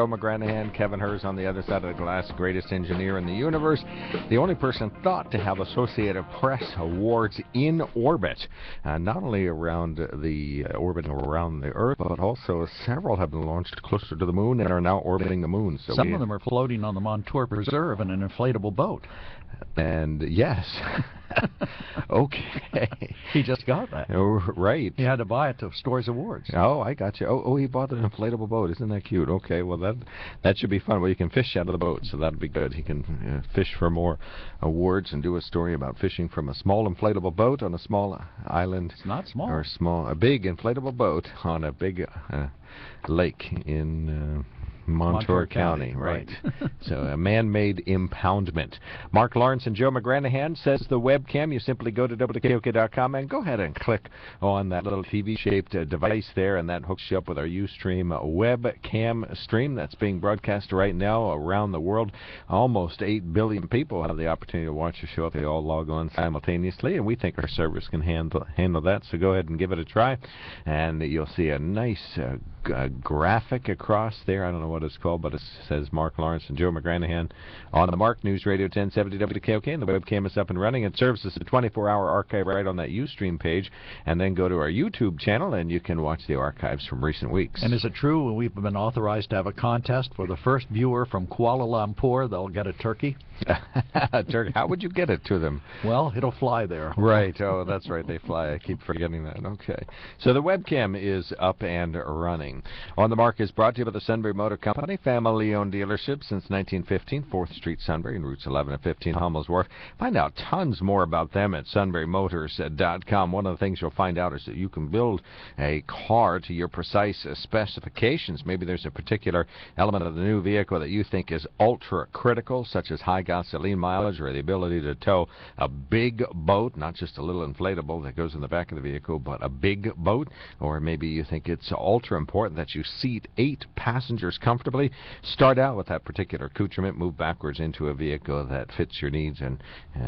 Joe McGranahan, Kevin Hers on the other side of the glass, greatest engineer in the universe, the only person thought to have Associated Press awards in orbit, not only around the orbit around the Earth, but also several have been launched closer to the moon and are now orbiting the moon. So some of them are floating on the Montour Preserve in an inflatable boat. And yes. Okay. He just got that. Oh, right. He had to buy it to Stories Awards. Oh, I got you. Oh, he bought an inflatable boat. Isn't that cute? Okay, well, that should be fun. Well, you can fish out of the boat, so that'll be good. He can fish for more awards and do a story about fishing from a small inflatable boat on a small island. It's not small. Or a big inflatable boat on a big lake in Montour County, right. So a man-made impoundment. Mark Lawrence and Joe McGranahan says the webcam, you simply go to WKOK.com and go ahead and click on that little TV-shaped device there, and that hooks you up with our Ustream webcam stream that's being broadcast right now around the world. Almost 8 billion people have the opportunity to watch the show if they all log on simultaneously, and we think our servers can handle that, so go ahead and give it a try, and you'll see a nice graphic across there. I don't know what it's called, but it says Mark Lawrence and Joe McGranahan on the Mark News Radio 1070 WKOK, and the webcam is up and running. It serves as a 24-hour archive right on that Ustream page, and then go to our YouTube channel, and you can watch the archives from recent weeks. And is it true we've been authorized to have a contest for the first viewer from Kuala Lumpur? They'll get a turkey. Turkey. How would you get it to them? Well, it'll fly there. Right. Oh, that's right. They fly. I keep forgetting that. Okay. So the webcam is up and running. On the Mark is brought to you by the Sunbury Motor Company, family-owned dealership since 1915, 4th Street, Sunbury, and routes 11 and 15, Hummel's Wharf. Find out tons more about them at sunburymotors.com. One of the things you'll find out is that you can build a car to your precise specifications. Maybe there's a particular element of the new vehicle that you think is ultra-critical, such as high gasoline mileage or the ability to tow a big boat, not just a little inflatable that goes in the back of the vehicle, but a big boat. Or maybe you think it's ultra-important that you seat 8 passengers comfortably. Start out with that particular accoutrement, move backwards into a vehicle that fits your needs and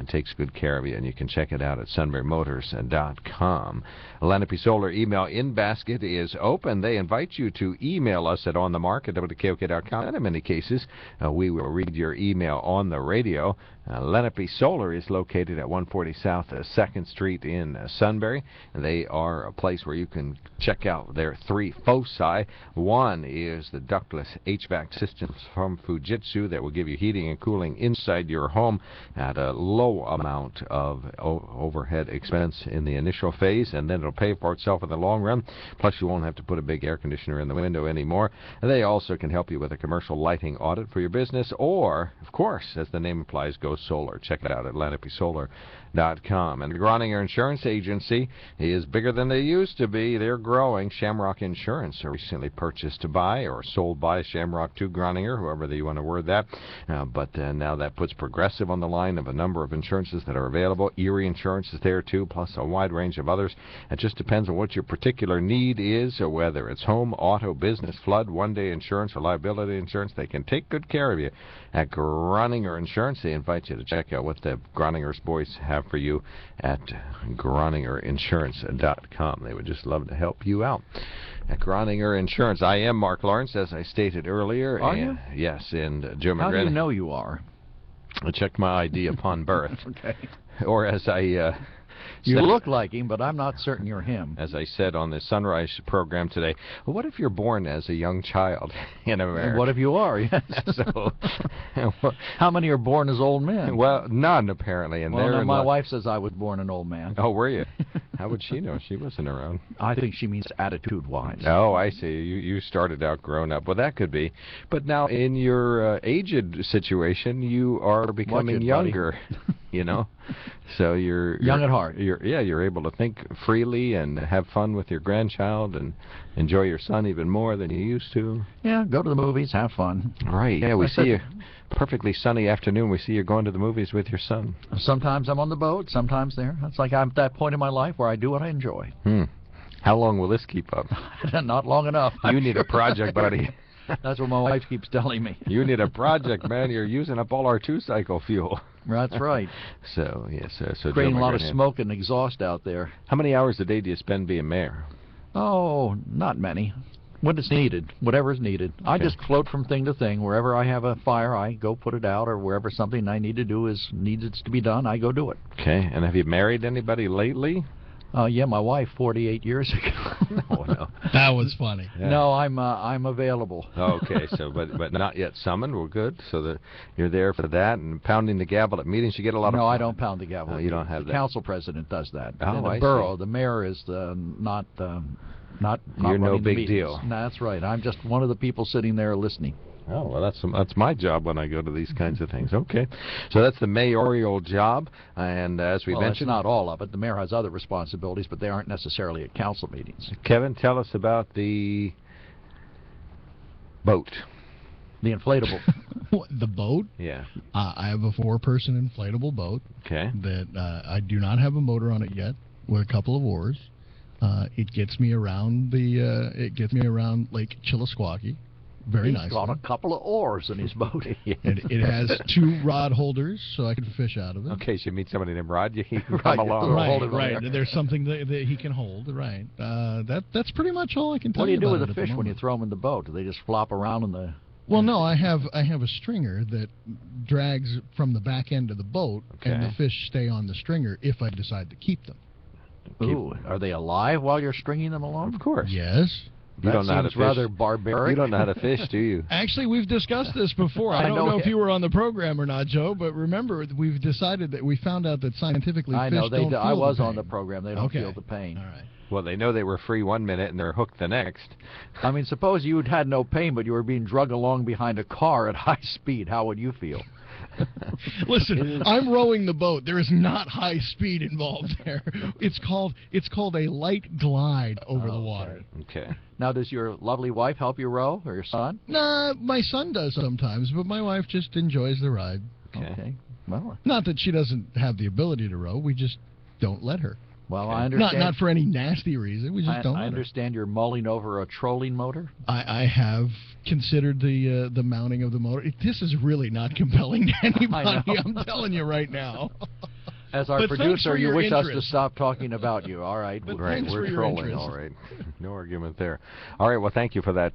takes good care of you, and you can check it out at sunburymotors.com. Lenape Solar email in basket is open. They invite you to email us at onthemark@WKOK.com, and in many cases we will read your email on the radio. Lenape Solar is located at 140 South 2nd Street in Sunbury. They are a place where you can check out their 3 foci. One is the ductless HVAC systems from Fujitsu that will give you heating and cooling inside your home at a low amount of overhead expense in the initial phase, and then it'll pay for itself in the long run. Plus, you won't have to put a big air conditioner in the window anymore. And they also can help you with a commercial lighting audit for your business, or, of course, as the name implies, go solar. Check it out at LenapeSolar.com. And the Groninger Insurance Agency is bigger than they used to be. They're growing. Shamrock Insurance, recently purchased by or sold by Shamrock to Groninger, however you want to word that. But now that puts Progressive on the line of a number of insurances that are available. Erie Insurance is there too, plus a wide range of others. It just depends on what your particular need is, or whether it's home, auto, business, flood, one-day insurance, or liability insurance. They can take good care of you at Groninger Insurance. They invite you to check out what the Groninger's boys have for you at GroningerInsurance.com. They would just love to help you out at Groninger Insurance. I am Mark Lawrence, as I stated earlier. Are you? Yes, and Joe McGranahan. How do you know you are? I checked my ID upon birth. Okay. Or as I... You look like him, but I'm not certain you're him. As I said on the Sunrise program today, well, what if you're born as a young child in America? And what if you are? Yes. So, how many are born as old men? Well, none, apparently. And well, my wife says I was born an old man. Oh, were you? How would she know? She wasn't around. I think she means attitude-wise. Oh, I see. You started out grown up. Well, that could be. But now, in your aged situation, you are becoming younger. You know, so you're young at heart. You're able to think freely and have fun with your grandchild and enjoy your son even more than you used to. Yeah, go to the movies, have fun. Right. Yeah, we see you. Perfectly sunny afternoon. We see you going to the movies with your son. Sometimes I'm on the boat. Sometimes there. It's like I'm at that point in my life where I do what I enjoy. How long will this keep up? Not long enough. You need a project, buddy. That's what my wife keeps telling me. You need a project, man. You're using up all our 2-cycle fuel. That's right. So, yes. So creating a lot of smoke and exhaust out there. How many hours a day do you spend being mayor? Oh, not many. When it's needed, whatever is needed. I Okay. just float from thing to thing. Wherever I have a fire, I go put it out, or wherever something I need to do needs to be done, I go do it. Okay. And have you married anybody lately? Yeah, my wife 48 years ago. No. That was funny. Yeah. No, I'm available. Okay, so but not yet summoned. Well, good. So that you're there for that and pounding the gavel at meetings. You get a lot of. No, I don't pound the gavel. No, you don't have the that. council president does that. Oh, In the I borough, see. the mayor is not You're no running the big meetings. deal. No, that's right. I'm just one of the people sitting there listening. Oh, well, that's my job when I go to these kinds of things. Okay, so that's the mayoral job, and as we Well, that's mentioned, not all of it. The mayor has other responsibilities, but they aren't necessarily at council meetings. Kevin, tell us about the boat. The inflatable. What, the boat? Yeah. I have a 4-person inflatable boat Okay. that I do not have a motor on it yet, with a couple of oars. It gets me around Lake Chillisquaque very He's nicely. got a couple of oars in his boat. It has 2 rod holders, so I can fish out of it. In case you meet somebody named Rod, you can Right, come you along. throw a Right, hold it on right. there. There's something that he can hold. Right. That's pretty much all I can tell What do you do about with it the at the fish when you moment. throw them in the boat? Do they just flop around in the... Well, no, I have a stringer that drags from the back end of the boat, and the Okay. fish stay on the stringer if I decide to keep them. Ooh, are they alive while you're stringing them along? Of course. Yes. You That don't know how to seems fish. rather barbaric. You don't know how to fish, do you? Actually, we've discussed this before. I I don't know know if it. you were on the program or not, Joe, but remember, we've decided that we found out that scientifically I fish know. don't feel I was the on the pain. program. They don't Okay. feel the pain. All right. Well, they know they were free one minute and they're hooked the next. I mean, suppose you had no pain, but you were being dragged along behind a car at high speed. How would you feel? Listen, I'm rowing the boat. There is not high speed involved there. It's called a light glide over the water. Okay. Now, does your lovely wife help you row, or your son? Nah, my son does sometimes, but my wife just enjoys the ride. Okay. Well, Not that she doesn't have the ability to row. We just don't let her. well, Okay. I understand. Not for any nasty reason. We just don't I let her. understand you're mulling over a trolling motor. I have considered the mounting of the motor. This is really not compelling to anybody. know. I'm telling you right now. As our But thanks producer, for you your wish us to interest. stop talking about you. All right. But Right, thanks for we're your trolling, interest. all right. No argument there. All right, well, thank you for that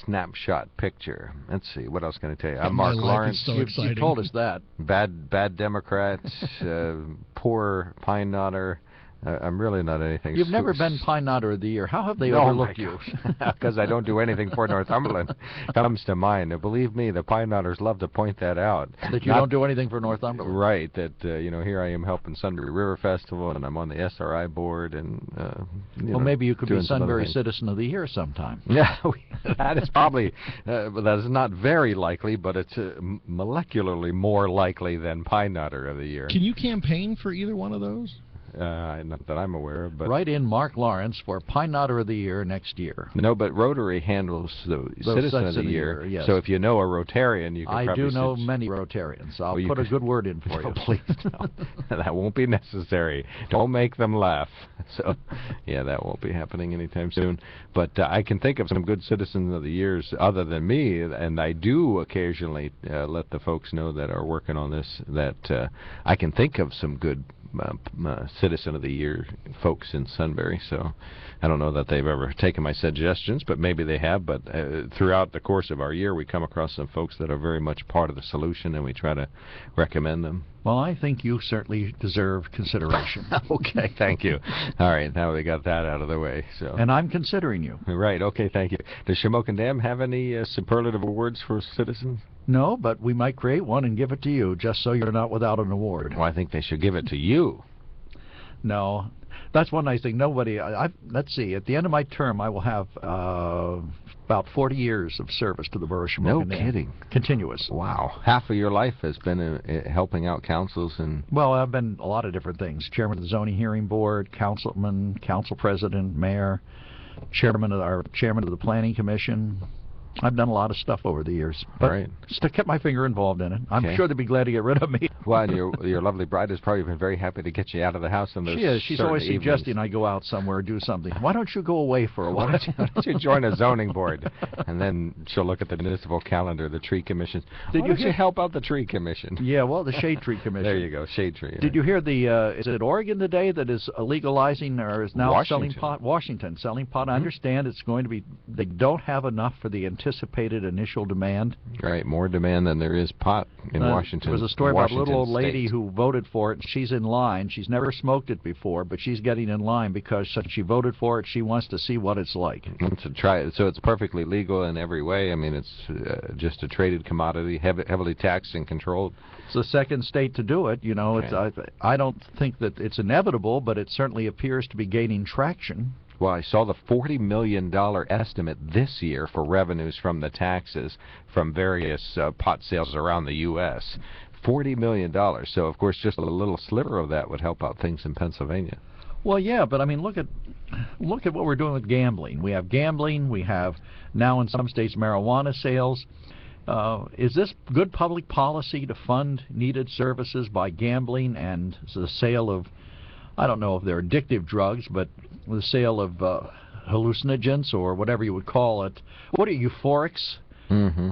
snapshot picture. Let's see, what else can I tell you? I'm My Mark life is Lawrence. so You exciting. told us that. Bad Democrats, poor Pine Knotter. I'm really not anything. You've never been Pine Knotter of the Year. How have they Oh, overlooked you? Because I don't do anything for Northumberland. Comes to mind. And believe me, the Pine Knotters love to point that out. That you Not- don't do anything for Northumberland. Right, that, here I am helping Sunbury River Festival, and I'm on the SRI board, and, Well, maybe you could be doing some other Sunbury things. Citizen of the Year sometime. Yeah, that is probably, that is not very likely, but it's molecularly more likely than Pine Knotter of the Year. Can you campaign for either one of those? Not that I'm aware of, but... Write in Mark Lawrence for Pine Knotter of the Year next year. No, but Rotary handles the Citizen of the Year. yes. So if you know a Rotarian, you can I probably... do know sit- many Rotarians. I'll Well, you put a could- good word in for No, you. please, no. That won't be necessary. Don't make them laugh. So, yeah, that won't be happening anytime soon. But I can think of some good Citizens of the Years other than me, and I do occasionally let the folks know that are working on this that I can think of some good Citizen of the Year folks in Sunbury. So I don't know that they've ever taken my suggestions, but maybe they have. But throughout the course of our year, we come across some folks that are very much part of the solution, and we try to recommend them. Well, I think you certainly deserve consideration. Okay, thank you. All right, now we got that out of the way. So, And I'm considering you. right, okay, thank you. Does Shamokin Dam have any superlative awards for citizens? No, but we might create one and give it to you, just so you're not without an award. Well, I think they should give it to you. No. That's one nice thing. Nobody, let's see, at the end of my term, I will have about 40 years of service to the borough of No Shamokin Dam. kidding. Continuous. Wow. Half of your life has been helping out councils and... Well, I've been a lot of different things. Chairman of the Zoning Hearing Board, councilman, council president, mayor, chairman of the Planning Commission, I've done a lot of stuff over the years, but Right. still kept my finger involved in it. I'm Okay. sure they'd be glad to get rid of me. Well, and your lovely bride has probably been very happy to get you out of the house on those She is. She's certain always evenings. suggesting I go out somewhere or do something. Why don't you go away for a Why while? don't you join a zoning board? And then she'll look at the municipal calendar, the tree commission. Did Why you don't you hear- help out the tree commission? Yeah, well, the Shade Tree Commission. There you go, shade tree. Did you hear the, is it Oregon today that is legalizing or is now selling Washington. pot? Washington, selling pot. I Mhm. understand it's going to be, they don't have enough for the anticipated initial demand. Right, more demand than there is pot in Washington. There was a story about a little old Washington lady state. who voted for it, and she's in line. She's never smoked it before, but she's getting in line because since she voted for it, she wants to see what it's like. To try it. So it's perfectly legal in every way. I mean, it's just a traded commodity, heavily taxed and controlled. It's the second state to do it. You know, Okay. I don't think that it's inevitable, but it certainly appears to be gaining traction. Well, I saw the $40 million estimate this year for revenues from the taxes from various pot sales around the U.S. $40 million. So, of course, just a little sliver of that would help out things in Pennsylvania. Well, yeah, but I mean, look at what we're doing with gambling. We have gambling. We have now in some states marijuana sales. Is this good public policy to fund needed services by gambling and the sale of, I don't know if they're addictive drugs, but the sale of hallucinogens or whatever you would call it? What are euphorics? Mm-hmm.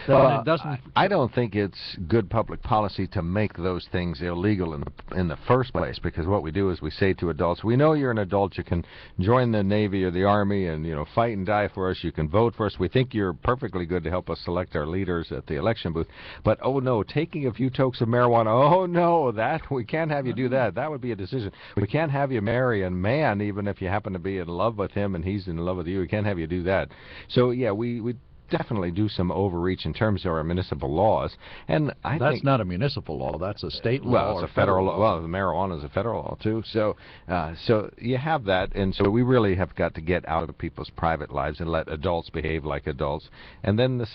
It doesn't. I don't think it's good public policy to make those things illegal in the first place, because what we do is we say to adults, we know you're an adult, you can join the Navy or the Army and, you know, fight and die for us, you can vote for us, we think you're perfectly good to help us select our leaders at the election booth, but oh no, taking a few tokes of marijuana, oh no, that we can't have you do that. That would be a decision. We can't have you marry a man even if you happen to be in love with him and he's in love with you. We can't have you do that. So yeah, we definitely do some overreach in terms of our municipal laws, and I That's think not a municipal law. That's a state law. well, or it's a federal law. Well, the marijuana is a federal law too. So, so you have that, and so we really have got to get out of people's private lives and let adults behave like adults. And then,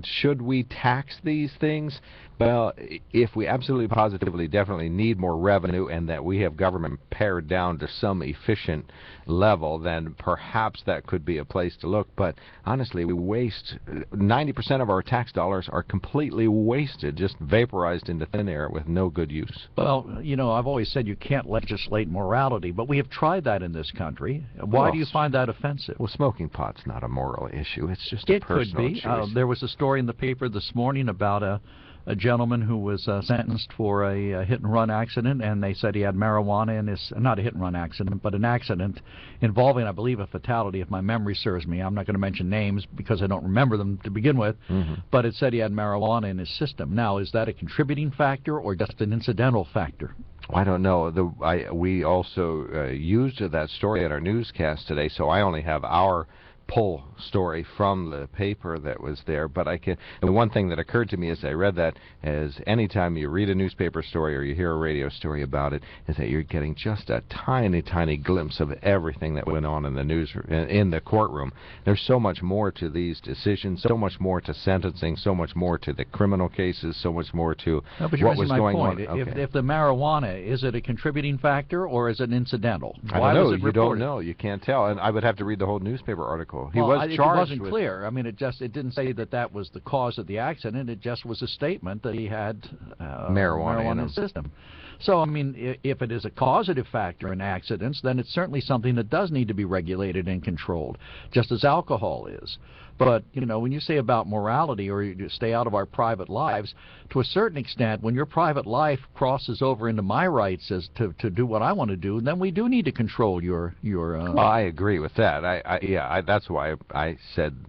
should we tax these things? Well, if we absolutely, positively, definitely need more revenue, and that we have government pared down to some efficient level, then perhaps that could be a place to look. But honestly, we waste 90% of our tax dollars are completely wasted, just vaporized into thin air with no good use. Well, you know, I've always said you can't legislate morality, but we have tried that in this country. Why Well, do you find that offensive? Well, smoking pot's not a moral issue. It's just It a could personal be. choice. There was a story in the paper this morning about a gentleman who was sentenced for a hit-and-run accident, and they said he had marijuana in his, not a hit-and-run accident, but an accident involving, I believe, a fatality, if my memory serves me. I'm not going to mention names because I don't remember them to begin with, but it said he had marijuana in his system. Now, is that a contributing factor or just an incidental factor? I don't know. We also used that story at our newscast today, so I only have our pull story from the paper that was there, but the one thing that occurred to me as I read that is anytime you read a newspaper story or you hear a radio story about it, is that you're getting just a tiny, tiny glimpse of everything that went on in the news, in the courtroom. There's so much more to these decisions, so much more to sentencing, so much more to the criminal cases, so much more to No, but you're what was missing my going point. on. Okay. If the marijuana, is it a contributing factor or is it incidental? I Why don't know. was it You reported? don't know. You can't tell. And I would have to read the whole newspaper article. He Well, was it charged wasn't with clear. I mean, it didn't say that was the cause of the accident. It just was a statement that he had marijuana in in his system. So, I mean, if it is a causative factor in accidents, then it's certainly something that does need to be regulated and controlled, just as alcohol is. But, you know, when you say about morality or you stay out of our private lives, to a certain extent, when your private life crosses over into my rights as to do what I want to do, then we do need to control your Well, I agree with that. That's why I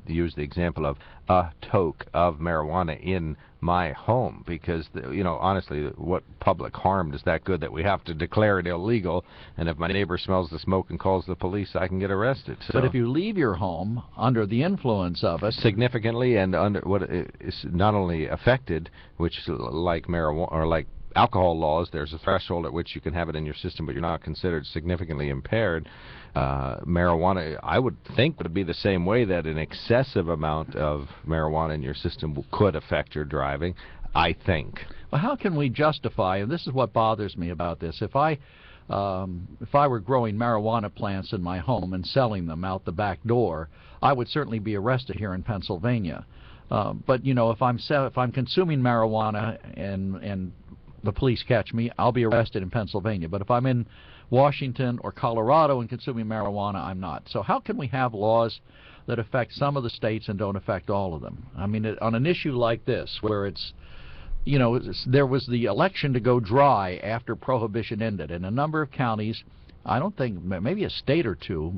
use the example of a toke of marijuana in my home, because honestly, what public harm does that good that we have to declare it illegal? And if my neighbor smells the smoke and calls the police, I can get arrested. So. But if you leave your home under the influence of it, significantly and under what is not only affected, which like marijuana or like alcohol laws, there's a threshold at which you can have it in your system, but you're not considered significantly impaired. Marijuana, I would think, would be the same way, that an excessive amount of marijuana in your system could affect your driving, I think. Well, how can we justify, and this is what bothers me about this, if I If I were growing marijuana plants in my home and selling them out the back door, I would certainly be arrested here in Pennsylvania. But you know, if I'm consuming marijuana and the police catch me, I'll be arrested in Pennsylvania. But if I'm in Washington or Colorado and consuming marijuana, I'm not. So how can we have laws that affect some of the states and don't affect all of them? I mean, on an issue like this, where it's, you know, there was the election to go dry after Prohibition ended. In a number of counties, I don't think, maybe a state or two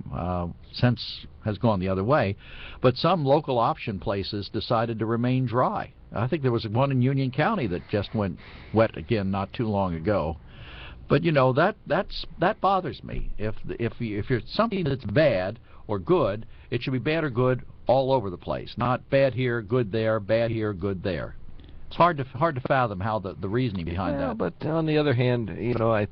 since has gone the other way, but some local option places decided to remain dry. I think there was one in Union County that just went wet again not too long ago. But you know, that bothers me. If you're something that's bad or good, it should be bad or good all over the place, not bad here, good there, bad here, good there. It's hard to fathom how the reasoning behind that. But on the other hand, you know, I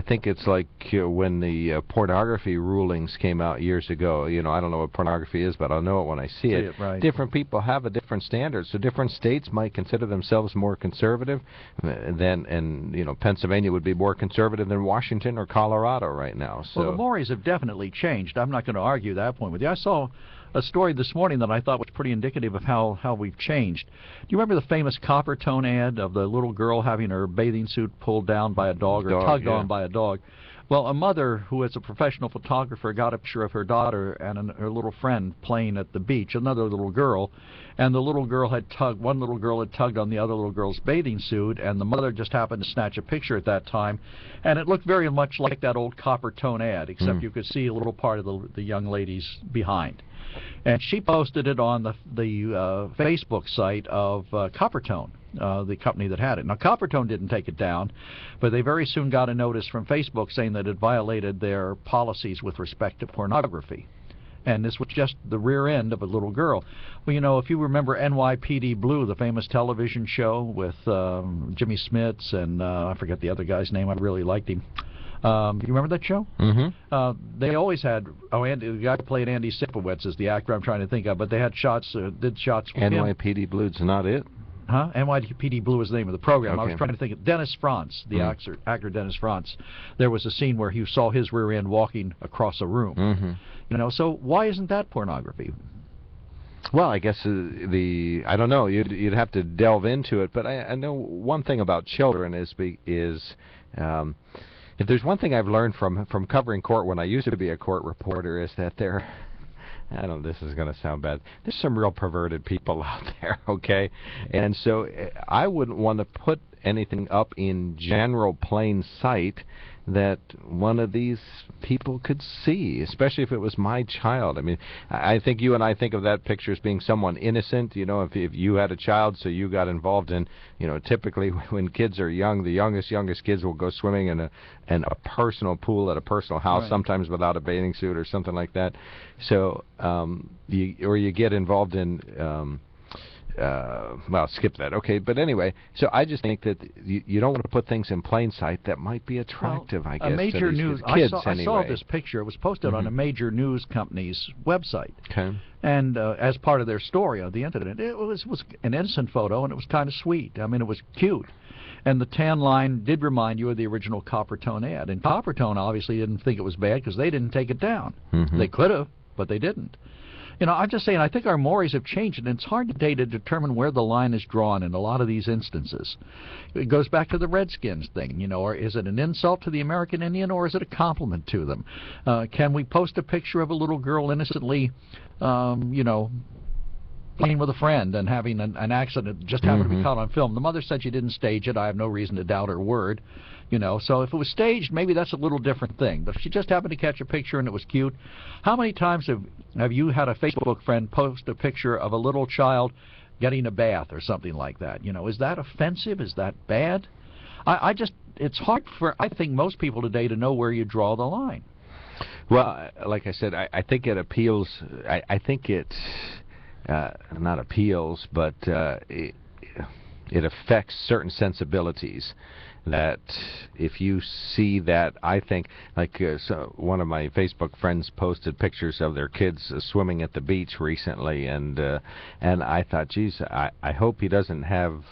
think it's like when the pornography rulings came out years ago. You know, I don't know what pornography is, but I'll know it when I see it. Right. Different people have a different standard, so different states might consider themselves more conservative than, and you know, Pennsylvania would be more conservative than Washington or Colorado right now. So well, the mores have definitely changed. I'm not going to argue that point with you. I saw a story this morning that I thought was pretty indicative of how we've changed. Do you remember the famous Coppertone ad of the little girl having her bathing suit pulled down by a dog or tugged on by a dog? Well, a mother who is a professional photographer got a picture of her daughter and her little friend playing at the beach, another little girl, and the little girl had one little girl had tugged on the other little girl's bathing suit, and the mother just happened to snatch a picture at that time, and it looked very much like that old Coppertone ad, except you could see a little part of the young lady's behind. And she posted it on the Facebook site of Coppertone, the company that had it. Now, Coppertone didn't take it down, but they very soon got a notice from Facebook saying that it violated their policies with respect to pornography. And this was just the rear end of a little girl. Well, you know, if you remember NYPD Blue, the famous television show with Jimmy Smits and I forget the other guy's name. I really liked him. You remember that show? Mm-hmm. They always had, the guy who played Andy Sipowicz is the actor I'm trying to think of, but they had did shots with him. NYPD Blue's not it? Huh? NYPD Blue was the name of the program. Okay. I was trying to think of Dennis Franz, the actor Dennis Franz. There was a scene where he saw his rear end walking across a room. You know, so why isn't that pornography? Well, I guess I don't know. You'd have to delve into it, but I know one thing about children is if there's one thing I've learned from covering court when I used to be a court reporter is that this is going to sound bad. There's some real perverted people out there, okay? And so I wouldn't want to put anything up in general plain sight that one of these people could see, especially if it was my child. I mean, I think you and I think of that picture as being someone innocent. You know, if you had a child, so you got involved in, you know, typically when kids are young, the youngest kids will go swimming in a personal pool at a personal house, sometimes without a bathing suit or something like that. So, you get involved in well, skip that. Okay, but anyway, so I just think that you don't want to put things in plain sight that might be attractive, I guess, a major to these news. kids I saw this picture. It was posted on a major news company's website. Okay. And as part of their story of the incident, it was an innocent photo, and it was kind of sweet. I mean, it was cute. And the tan line did remind you of the original Coppertone ad. And Coppertone obviously didn't think it was bad because they didn't take it down. They could have, but they didn't. You know, I'm just saying, I think our mores have changed, and it's hard today to determine where the line is drawn in a lot of these instances. It goes back to the Redskins thing, you know, or is it an insult to the American Indian, or is it a compliment to them? Can we post a picture of a little girl innocently, you know, playing with a friend and having an accident that just happened to be caught on film? The mother said she didn't stage it. I have no reason to doubt her word. You know, so if it was staged, maybe that's a little different thing. But if she just happened to catch a picture and it was cute, how many times have you had a Facebook friend post a picture of a little child getting a bath or something like that? You know, is that offensive? Is that bad? It's hard for, I think, most people today to know where you draw the line. Well, like I said, I think it appeals. I think it not appeals, but it affects certain sensibilities. That if you see that, I think, like so one of my Facebook friends posted pictures of their kids swimming at the beach recently, and I thought, geez, I hope he doesn't have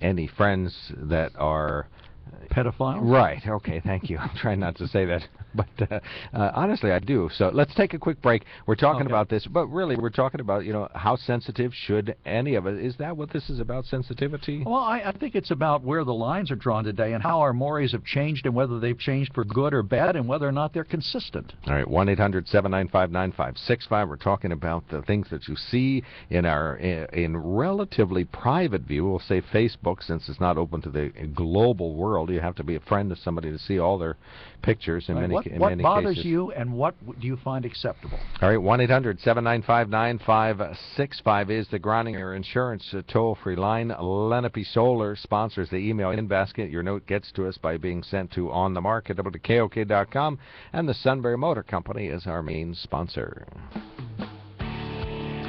any friends that are Pedophiles? Right. Okay. Thank you. I'm trying not to say that, but honestly, I do. So let's take a quick break. We're talking about this, but really, we're talking about how sensitive should any of it. Is that what this is about? Sensitivity? Well, I think it's about where the lines are drawn today and how our mores have changed and whether they've changed for good or bad and whether or not they're consistent. All right. 1-800-795-9565. We're talking about the things that you see in relatively private view. We'll say Facebook, since it's not open to the global world. You have to be a friend of somebody to see all their pictures in many cases. What bothers you and what do you find acceptable? All right, 1-800-795-9565 is the Groninger Insurance toll-free line. Lenape Solar sponsors the email in basket. Your note gets to us by being sent to onthemarket@KOK.com, and the Sunbury Motor Company is our main sponsor.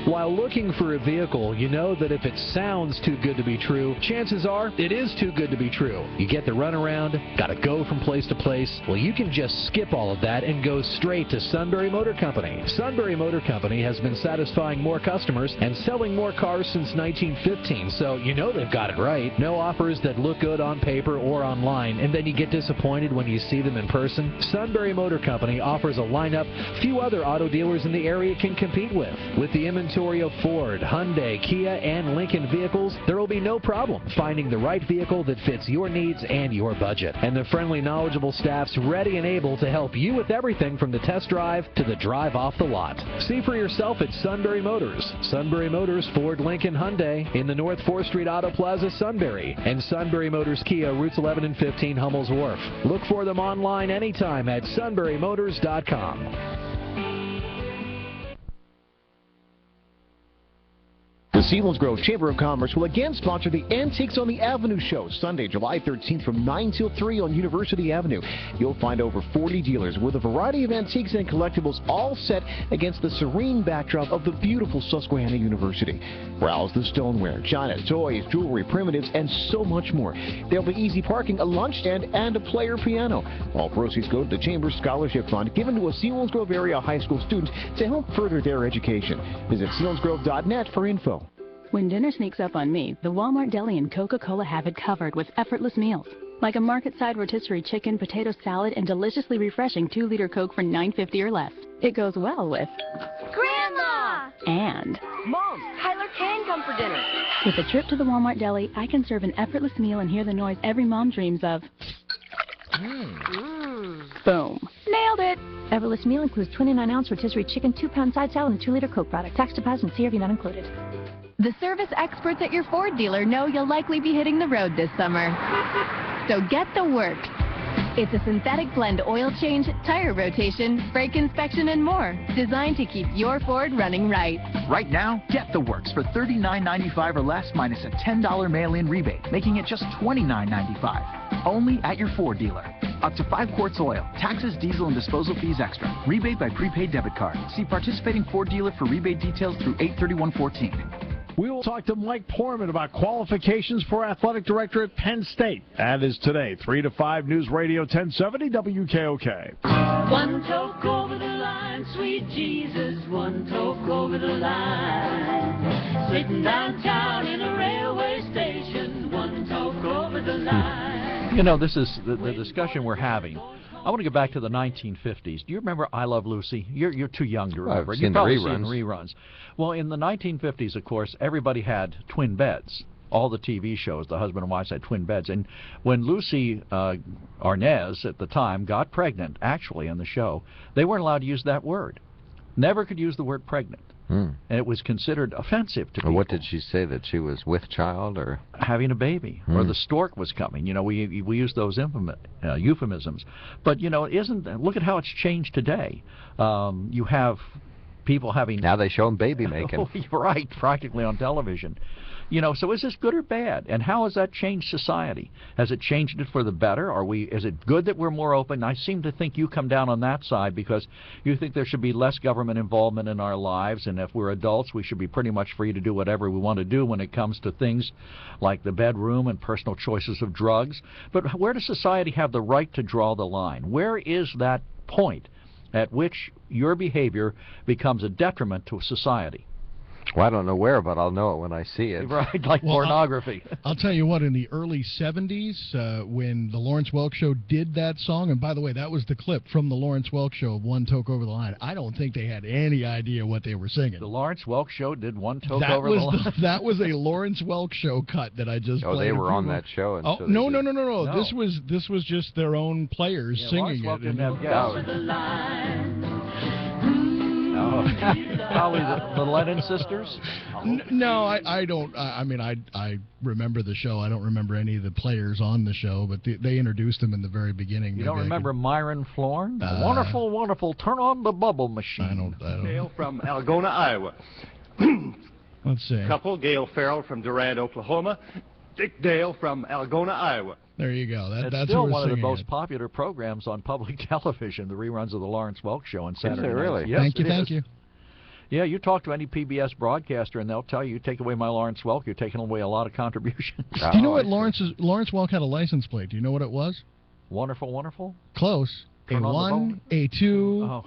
While looking for a vehicle, you know that if it sounds too good to be true, chances are it is too good to be true. You get the runaround, gotta go from place to place. Well, you can just skip all of that and go straight to Sunbury Motor Company. Sunbury Motor Company has been satisfying more customers and selling more cars since 1915, so you know they've got it right. No offers that look good on paper or online, and then you get disappointed when you see them in person. Sunbury Motor Company offers a lineup few other auto dealers in the area can compete with. With the inventory of Ford, Hyundai, Kia, and Lincoln vehicles, there will be no problem finding the right vehicle that fits your needs and your budget. And the friendly, knowledgeable staff's ready and able to help you with everything from the test drive to the drive off the lot. See for yourself at Sunbury Motors. Sunbury Motors, Ford, Lincoln, Hyundai in the North 4th Street Auto Plaza, Sunbury. And Sunbury Motors Kia, routes 11 and 15, Hummel's Wharf. Look for them online anytime at sunburymotors.com. The Selinsgrove Chamber of Commerce will again sponsor the Antiques on the Avenue show, Sunday, July 13th from 9 till 3 on University Avenue. You'll find over 40 dealers with a variety of antiques and collectibles, all set against the serene backdrop of the beautiful Susquehanna University. Browse the stoneware, china, toys, jewelry, primitives, and so much more. There'll be easy parking, a lunch stand, and a player piano. All proceeds go to the Chamber's Scholarship Fund, given to a Selinsgrove area high school student to help further their education. Visit selinsgrove.net for info. When dinner sneaks up on me, the Walmart Deli and Coca-Cola have it covered with effortless meals. Like a market-side rotisserie chicken, potato salad, and deliciously refreshing 2-liter Coke for $9.50 or less. It goes well with... Grandma! And... Mom, Tyler can come for dinner. With a trip to the Walmart Deli, I can serve an effortless meal and hear the noise every mom dreams of. Boom. Nailed it! Effortless meal includes 29-ounce rotisserie chicken, 2-pound side salad, and 2-liter Coke product. Tax deposit and CRV not included. The service experts at your Ford dealer know you'll likely be hitting the road this summer. So get the works. It's a synthetic blend oil change, tire rotation, brake inspection, and more, designed to keep your Ford running right. Right now, get the works for $39.95 or less minus a $10 mail-in rebate, making it just $29.95. Only at your Ford dealer. Up to 5 quarts oil, taxes, diesel, and disposal fees extra. Rebate by prepaid debit card. See participating Ford dealer for rebate details through 8/31/14. We will talk to Mike Poorman about qualifications for athletic director at Penn State. That is today, 3 to 5, News Radio 1070 WKOK. One toke over the line, sweet Jesus, one toke over the line. Sitting downtown in a railway station, one toke over the line. You know, this is the discussion we're having. I want to go back to the 1950s. Do you remember I Love Lucy? You're too young to remember. I've You've seen the probably reruns. seen reruns. Well, in the 1950s, of course, everybody had twin beds. All the TV shows, the husband and wives had twin beds. And when Lucy Arnaz, at the time, got pregnant, actually, in the show, they weren't allowed to use that word. Never could use the word pregnant. And it was considered offensive to people. What did she say, that she was with child or having a baby, or the stork was coming? You know, we use those euphemisms. But you know, look at how it's changed today. You have people having... Now they show them baby making. Right, practically on television. You know, so is this good or bad? And how has that changed society? Has it changed it for the better? Is it good that we're more open? I seem to think you come down on that side because you think there should be less government involvement in our lives, and if we're adults, we should be pretty much free to do whatever we want to do when it comes to things like the bedroom and personal choices of drugs. But where does society have the right to draw the line? Where is that point at which your behavior becomes a detriment to society? Well, I don't know where, but I'll know it when I see it. Right, like pornography. I'll tell you what, in the early 70s, when the Lawrence Welk Show did that song, and by the way, that was the clip from the Lawrence Welk Show of One Toke Over the Line, I don't think they had any idea what they were singing. The Lawrence Welk Show did One Toke Over the Line? That was a Lawrence Welk Show cut that I just played. Oh, they were on that show? Oh, no. This was just their own players singing Lawrence Welk it. didn't have Probably the Lennon sisters? No, I don't. I mean, I remember the show. I don't remember any of the players on the show, but they introduced them in the very beginning. You don't remember Myron Flourn? Wonderful, wonderful. Turn on the bubble machine. I don't. Dale from Algona, Iowa. Let's see. Couple, Gail Farrell from Durant, Oklahoma. Dick Dale from Algona, Iowa. There you go. That's still one of the most popular programs on public television, the reruns of the Lawrence Welk Show on Saturday nights. Really? Yes, Thank you. Yeah, you talk to any PBS broadcaster, and they'll tell you, take away my Lawrence Welk, you're taking away a lot of contributions. Do you know what Lawrence Welk had a license plate? Do you know what it was? Wonderful, wonderful? Close. A1, A2. Oh,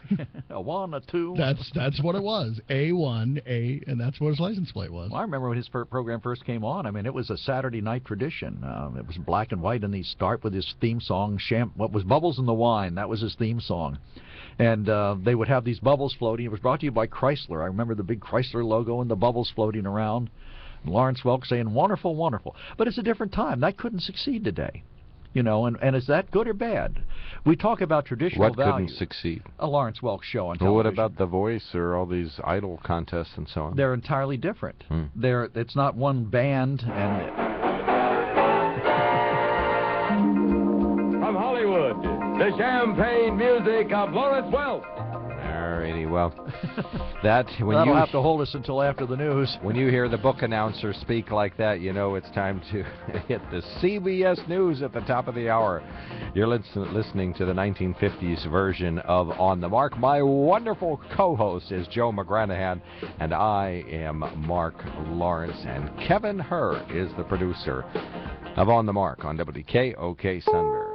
a 1, a 2. That's what it was. A1, A, and that's what his license plate was. Well, I remember when his program first came on. I mean, it was a Saturday night tradition. It was black and white, and he'd start with his theme song, what was Bubbles in the Wine. That was his theme song. And they would have these bubbles floating. It was brought to you by Chrysler. I remember the big Chrysler logo and the bubbles floating around. And Lawrence Welk saying, wonderful, wonderful. But it's a different time. That couldn't succeed today. You know, and is that good or bad? We talk about traditional values. What couldn't succeed? A Lawrence Welk show on television. Well, what about The Voice or all these idol contests and so on? They're entirely different. It's not one band. And from Hollywood, the champagne music of Lawrence Welk. Alrighty, well, that'll have to hold us until after the news. When you hear the book announcer speak like that, you know it's time to hit the CBS News at the top of the hour. You're listening to the 1950s version of On the Mark. My wonderful co-host is Joe McGranahan, and I am Mark Lawrence, and Kevin Herr is the producer of On the Mark on WKOK Sunbury.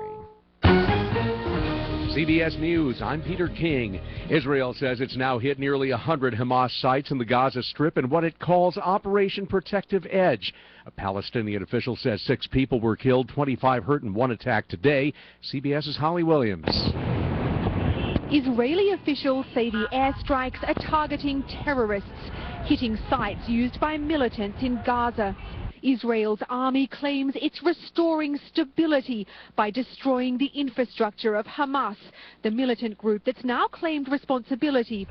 CBS News, I'm Peter King. Israel says it's now hit nearly 100 Hamas sites in the Gaza Strip in what it calls Operation Protective Edge. A Palestinian official says 6 people were killed, 25 hurt in one attack today. CBS's Holly Williams. Israeli officials say the airstrikes are targeting terrorists, hitting sites used by militants in Gaza. Israel's army claims it's restoring stability by destroying the infrastructure of Hamas, the militant group that's now claimed responsibility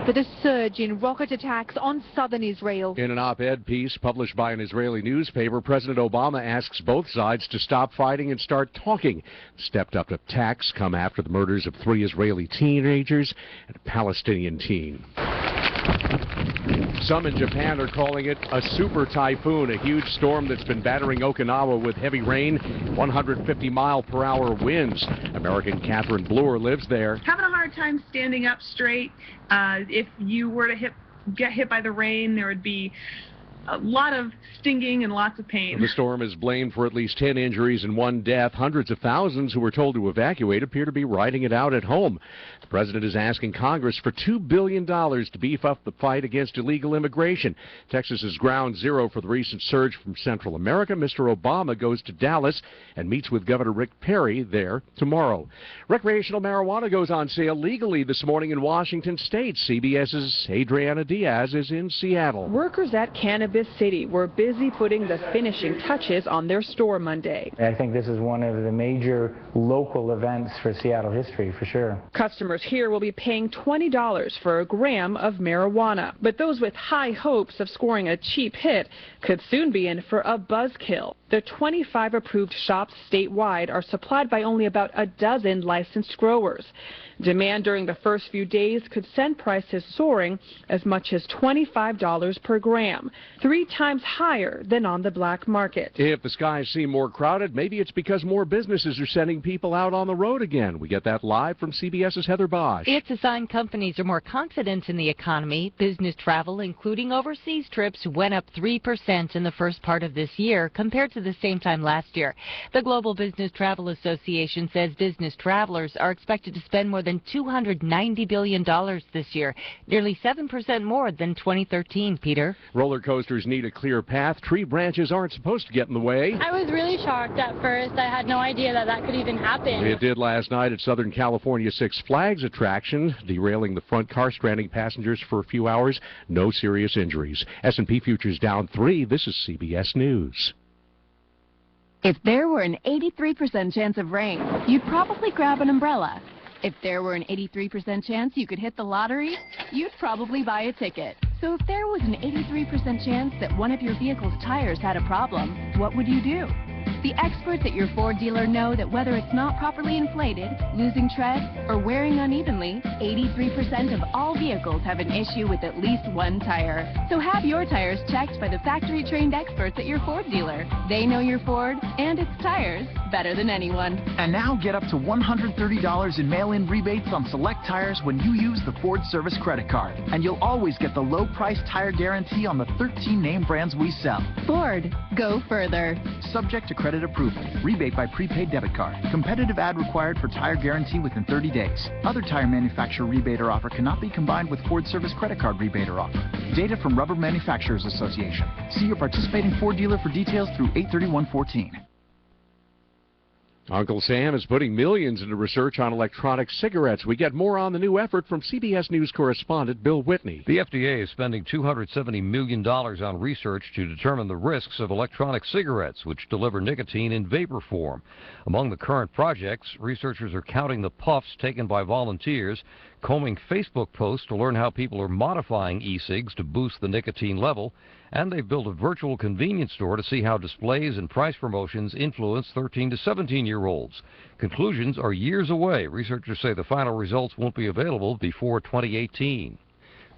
for the surge in rocket attacks on southern Israel. In an op-ed piece published by an Israeli newspaper, President Obama asks both sides to stop fighting and start talking. Stepped-up attacks come after the murders of 3 Israeli teenagers and a Palestinian teen. Some in Japan are calling it a super typhoon, a huge storm that's been battering Okinawa with heavy rain, 150-mile-per-hour winds. American Catherine Bloor lives there. Having a hard time standing up straight. If you were to get hit by the rain, there would be a lot of stinging and lots of pain. The storm is blamed for at least 10 injuries and 1 death. Hundreds of thousands who were told to evacuate appear to be riding it out at home. The president is asking Congress for $2 billion to beef up the fight against illegal immigration. Texas is ground zero for the recent surge from Central America. Mr. Obama goes to Dallas and meets with Governor Rick Perry there tomorrow. Recreational marijuana goes on sale legally this morning in Washington State. CBS's Adriana Diaz is in Seattle. Workers at Cannabis City were busy putting the finishing touches on their store Monday. I think this is one of the major local events for Seattle history, for sure. Customers here will be paying $20 for a gram of marijuana, but those with high hopes of scoring a cheap hit could soon be in for a buzzkill. The 25 approved shops statewide are supplied by only about a dozen licensed growers. Demand during the first few days could send prices soaring as much as $25 per gram, 3 times higher than on the black market. If the skies seem more crowded, maybe it's because more businesses are sending people out on the road again. We get that live from CBS's Heather Bosch. It's a sign companies are more confident in the economy. Business travel, including overseas trips, went up 3% in the first part of this year compared to to the same time last year. The Global Business Travel Association says business travelers are expected to spend more than $290 billion this year, nearly 7% more than 2013, Peter. Roller coasters need a clear path. Tree branches aren't supposed to get in the way. I was really shocked at first. I had no idea that could even happen. It did last night at Southern California Six Flags attraction, derailing the front car, stranding passengers for a few hours. No serious injuries. S&P futures down 3. This is CBS News. If there were an 83% chance of rain, you'd probably grab an umbrella. If there were an 83% chance you could hit the lottery, you'd probably buy a ticket. So if there was an 83% chance that one of your vehicle's tires had a problem, what would you do? The experts at your Ford dealer know that whether it's not properly inflated, losing tread, or wearing unevenly, 83% of all vehicles have an issue with at least one tire. So have your tires checked by the factory-trained experts at your Ford dealer. They know your Ford and its tires better than anyone. And now get up to $130 in mail-in rebates on select tires when you use the Ford Service credit card. And you'll always get the low-price tire guarantee on the 13 name brands we sell. Ford, go further. Subject to credit approval. Rebate by prepaid debit card. Competitive ad required for tire guarantee within 30 days. Other tire manufacturer rebate or offer cannot be combined with Ford Service credit card rebate or offer. Data from Rubber Manufacturers Association. See your participating Ford dealer for details through 8/31/14. Uncle Sam is putting millions into research on electronic cigarettes. We get more on the new effort from CBS News correspondent Bill Whitney. The FDA is spending $270 million on research to determine the risks of electronic cigarettes, which deliver nicotine in vapor form. Among the current projects, researchers are counting the puffs taken by volunteers, combing Facebook posts to learn how people are modifying e-cigs to boost the nicotine level, and they've built a virtual convenience store to see how displays and price promotions influence 13 to 17-year-olds. Conclusions are years away. Researchers say the final results won't be available before 2018.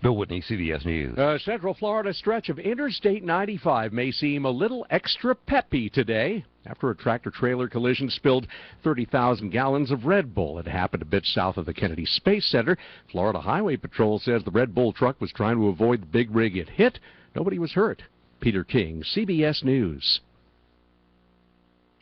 Bill Whitney, CBS News. Central Florida stretch of Interstate 95 may seem a little extra peppy today after a tractor-trailer collision spilled 30,000 gallons of Red Bull. It happened a bit south of the Kennedy Space Center. Florida Highway Patrol says the Red Bull truck was trying to avoid the big rig it hit. Nobody was hurt. Peter King, CBS News.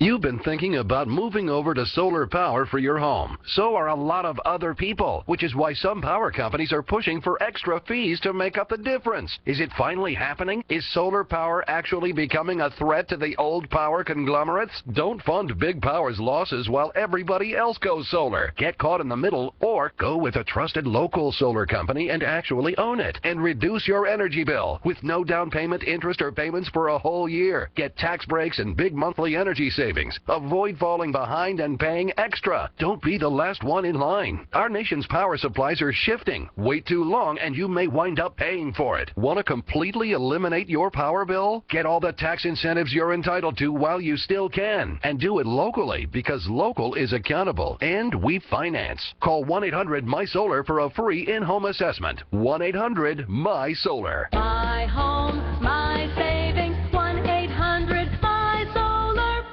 You've been thinking about moving over to solar power for your home. So are a lot of other people, which is why some power companies are pushing for extra fees to make up the difference. Is it finally happening? Is solar power actually becoming a threat to the old power conglomerates? Don't fund Big Power's losses while everybody else goes solar. Get caught in the middle, or go with a trusted local solar company and actually own it, and reduce your energy bill with no down payment, interest, or payments for a whole year. Get tax breaks and big monthly energy savings. Avoid falling behind and paying extra. Don't be the last one in line. Our nation's power supplies are shifting. Wait too long and you may wind up paying for it. Want to completely eliminate your power bill? Get all the tax incentives you're entitled to while you still can. And do it locally, because local is accountable and we finance. Call 1-800-MY-SOLAR for a free in-home assessment. 1-800-MY-SOLAR. My home, my savings. 1-800-MY-SOLAR.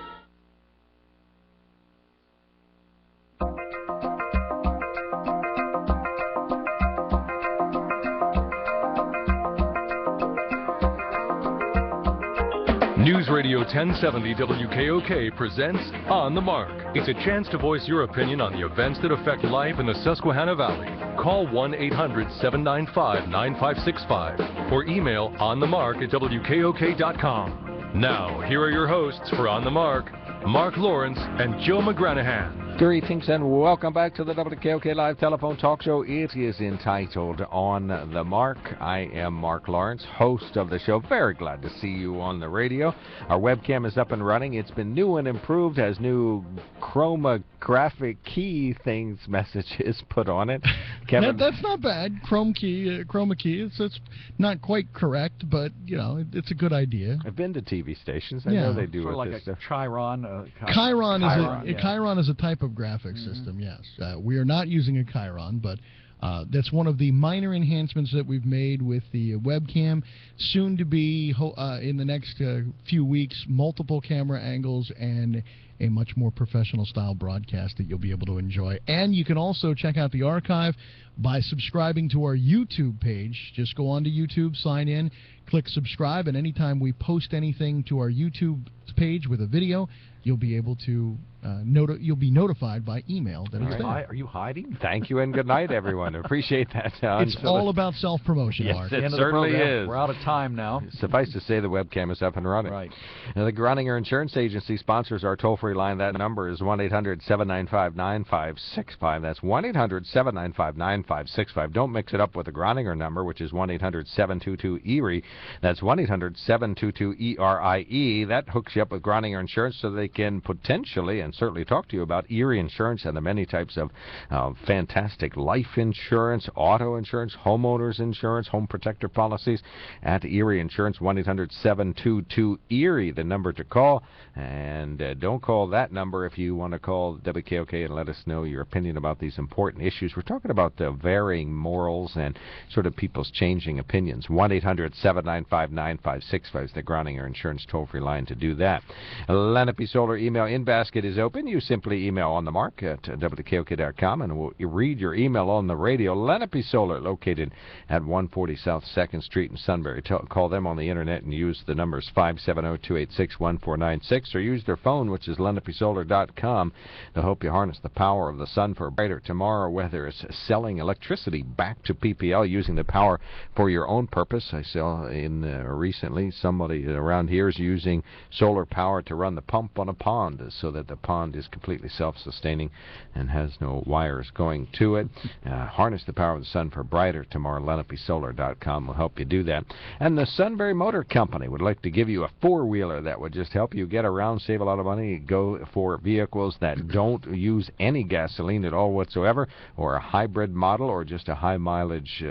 News Radio 1070 WKOK presents On the Mark. It's a chance to voice your opinion on the events that affect life in the Susquehanna Valley. Call 1-800-795-9565 or email onthemark@wkok.com. Now, here are your hosts for On the Mark, Mark Lawrence and Joe McGranahan. Greetings and welcome back to the WKOK Live Telephone Talk Show. It is entitled On the Mark. I am Mark Lawrence, host of the show. Very glad to see you on the radio. Our webcam is up and running. It's been new and improved, has new chromographic key things messages put on it. Kevin? That's not bad. Chroma key. It's not quite correct, but you know it's a good idea. I've been to TV stations. I know they do sort it. Like this a stuff. Chiron. Chiron is a type of graphics system, yes. We are not using a Chiron, but that's one of the minor enhancements that we've made with the webcam. Soon to be, in the next few weeks, multiple camera angles and a much more professional style broadcast that you'll be able to enjoy. And you can also check out the archive by subscribing to our YouTube page. Just go onto YouTube, sign in, click subscribe, and anytime we post anything to our YouTube page with a video, you'll be able to you'll be notified by email that it's there. Are you hiding? Thank you and good night, everyone. Appreciate that. It's all about self-promotion, Yes, Mark. it certainly is. We're out of time now. Suffice to say, the webcam is up and running. Right. Now, the Groninger Insurance Agency sponsors our toll-free line. That number is 1-800-795-9565. That's 1-800-795-9565. Don't mix it up with the Groninger number, which is 1-800-722-ERIE. That's 1-800-722-ERIE. That hooks you up with Groninger Insurance so they can potentially and certainly talk to you about Erie Insurance and the many types of fantastic life insurance, auto insurance, homeowners insurance, home protector policies at Erie Insurance. 1-800-722-ERIE, the number to call. And don't call that number if you want to call WKOK and let us know your opinion about these important issues. We're talking about varying morals and sort of people's changing opinions. 1-800-795-9565 is the Groninger Insurance toll-free line to do that. Lenape Solar email in basket is open. You simply email on the mark at WKOK.com and we'll read your email on the radio. Lenape Solar, located at 140 South 2nd Street in Sunbury. Call them on the internet and use the numbers 570-286-1496 or use their phone, which is lenapesolar.com, to help you harness the power of the sun for a brighter tomorrow, whether it's selling electricity back to PPL, using the power for your own purpose. I saw recently somebody around here is using solar power to run the pump on a pond so that the pond is completely self-sustaining and has no wires going to it. Harness the power of the sun for brighter tomorrow. LenapeSolar.com will help you do that. And the Sunbury Motor Company would like to give you a four-wheeler that would just help you get around, save a lot of money, go for vehicles that don't use any gasoline at all whatsoever, or a hybrid model, or just a high-mileage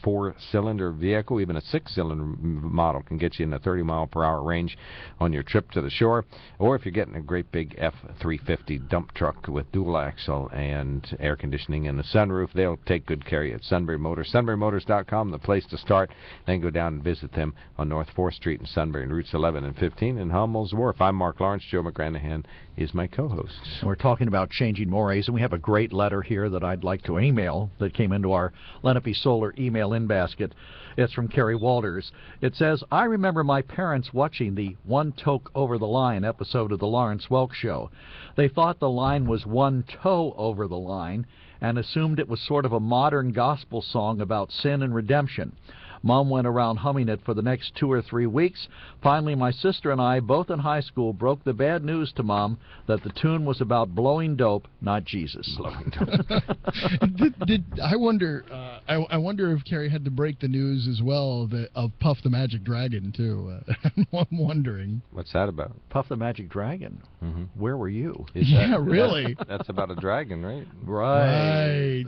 four-cylinder vehicle. Even a six-cylinder model can get you in the 30-mile-per-hour range on your trip to the shore. Or if you're getting a great big F-350 dump truck with dual axle and air conditioning and a sunroof, they'll take good care of you at Sunbury Motors. SunburyMotors.com, the place to start. Then go down and visit them on North 4th Street in Sunbury and routes 11 and 15 in Hummel's Wharf. I'm Mark Lawrence. Joe McGranahan is my co-host. We're talking about changing mores, and we have a great letter here that I'd like to email that came into our Lenape Solar email in basket. It's from Carrie Walters. It says, I remember my parents watching the One Toke Over the Line episode of the Lawrence Welk Show. They thought the line was one toe over the line and assumed it was sort of a modern gospel song about sin and redemption. Mom went around humming it for the next 2 or 3 weeks. Finally, my sister and I, both in high school, broke the bad news to Mom that the tune was about blowing dope, not Jesus. Blowing dope. I wonder if Carrie had to break the news as well of Puff the Magic Dragon, too. I'm wondering. What's that about? Puff the Magic Dragon? Mm-hmm. Where were you? Really? That's about a dragon, right? Right.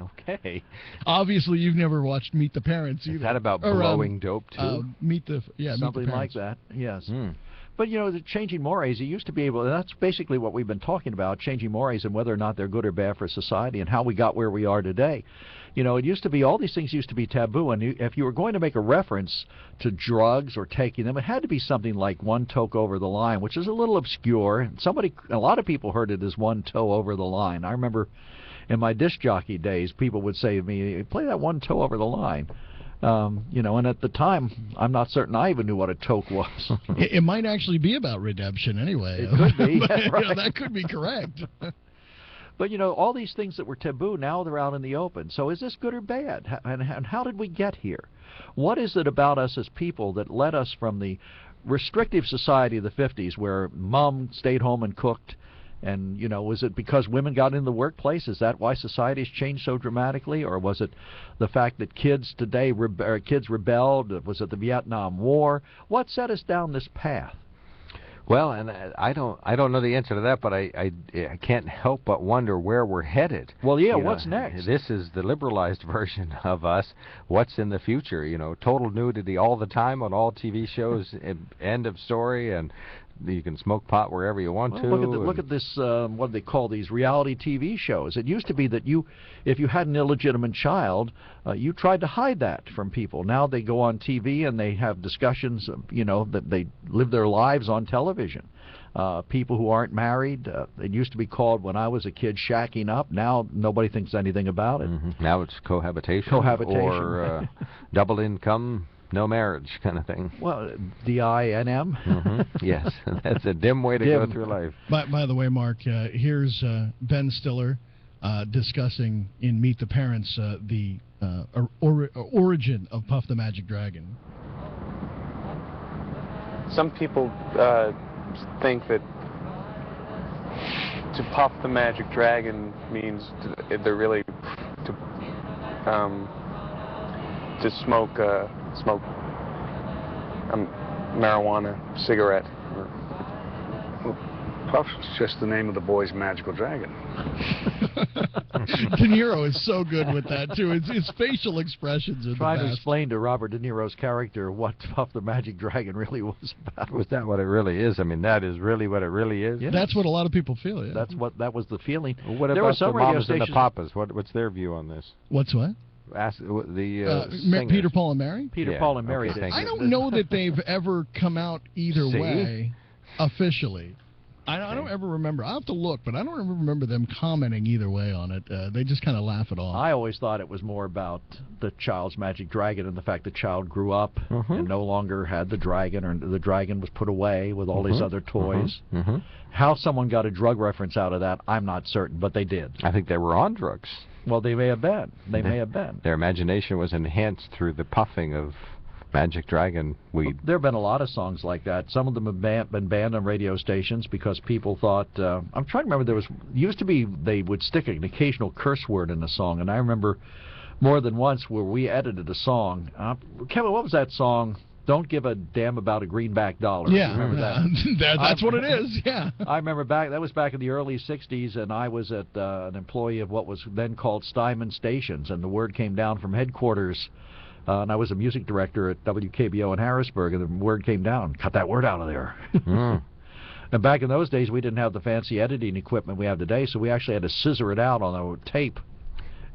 Okay. Obviously, you've never watched Meet the Parents either. Is that about blowing dope, too? Something like that, yes. But, you know, the changing mores, it used to be able, that's basically what we've been talking about, changing mores and whether or not they're good or bad for society and how we got where we are today. You know, it used to be, all these things used to be taboo, and if you were going to make a reference to drugs or taking them, it had to be something like One Toke Over the Line, which is a little obscure. A lot of people heard it as One Toe Over the Line. I remember in my disc jockey days, people would say to me, play that One Toe Over the Line. You know, and at the time, I'm not certain I even knew what a toke was. It might actually be about redemption anyway. It could be. But, Right. you know, that could be correct. But, you know, all these things that were taboo, now they're out in the open. So is this good or bad? And how did we get here? What is it about us as people that led us from the restrictive society of the 50s where Mom stayed home and cooked? And, you know, was it because women got into the workplace? Is that why society has changed so dramatically? Or was it the fact that kids today, kids rebelled? Was it the Vietnam War? What set us down this path? Well, and I don't know the answer to that, but I can't help but wonder where we're headed. Well, yeah, what's next? This is the liberalized version of us. What's in the future? You know, total nudity all the time on all TV shows, end of story, and you can smoke pot wherever you want to. Look at this, what do they call these, reality TV shows. It used to be that if you had an illegitimate child, you tried to hide that from people. Now they go on TV and they have discussions, you know, that they live their lives on television. people who aren't married. It used to be called, when I was a kid, shacking up. Now nobody thinks anything about it. Now it's cohabitation. Or double income, no marriage kind of thing. Well, DINM. Yes, that's a dim way to go through life. By the way, Mark, here's Ben Stiller discussing in Meet the Parents the origin of Puff the Magic Dragon. Some people think that to puff the magic dragon means they're really to smoke marijuana cigarette. Puff's just the name of the boy's magical dragon. De Niro is so good with that too. His facial expressions are Trying the to best. explain to Robert De Niro's character what Puff the Magic Dragon really was about. Was that what it really is? I mean, that is really what it really is? Yes. That's what a lot of people feel. Yeah. That was the feeling. Well, what there about were some the radio mamas and the stations. papas? What's their view on this? What's what? Ask the singers. Peter, Paul, and Mary. Peter, Paul, and Mary. Okay, did. I don't know that they've ever come out either See? way officially. I don't ever remember. I'll have to look, but I don't ever remember them commenting either way on it. They just kind of laugh it off. I always thought it was more about the child's magic dragon and the fact the child grew up and no longer had the dragon, or the dragon was put away with all these other toys. How someone got a drug reference out of that, I'm not certain, but they did. I think they were on drugs. Well, they may have been. They may have been. Their imagination was enhanced through the puffing of Magic Dragon weed. There have been a lot of songs like that. Some of them have been banned on radio stations because people thought, I'm trying to remember, used to be they would stick an occasional curse word in a song, and I remember more than once where we edited a song. Kevin, what was that song? Don't give a damn about a greenback dollar. Yeah, remember that? That's what it is. Yeah. I remember that was back in the early '60s, and I was at an employee of what was then called Steinman Stations, and the word came down from headquarters. And I was a music director at WKBO in Harrisburg, and the word came down, cut that word out of there. And back in those days, we didn't have the fancy editing equipment we have today, so we actually had to scissor it out on a tape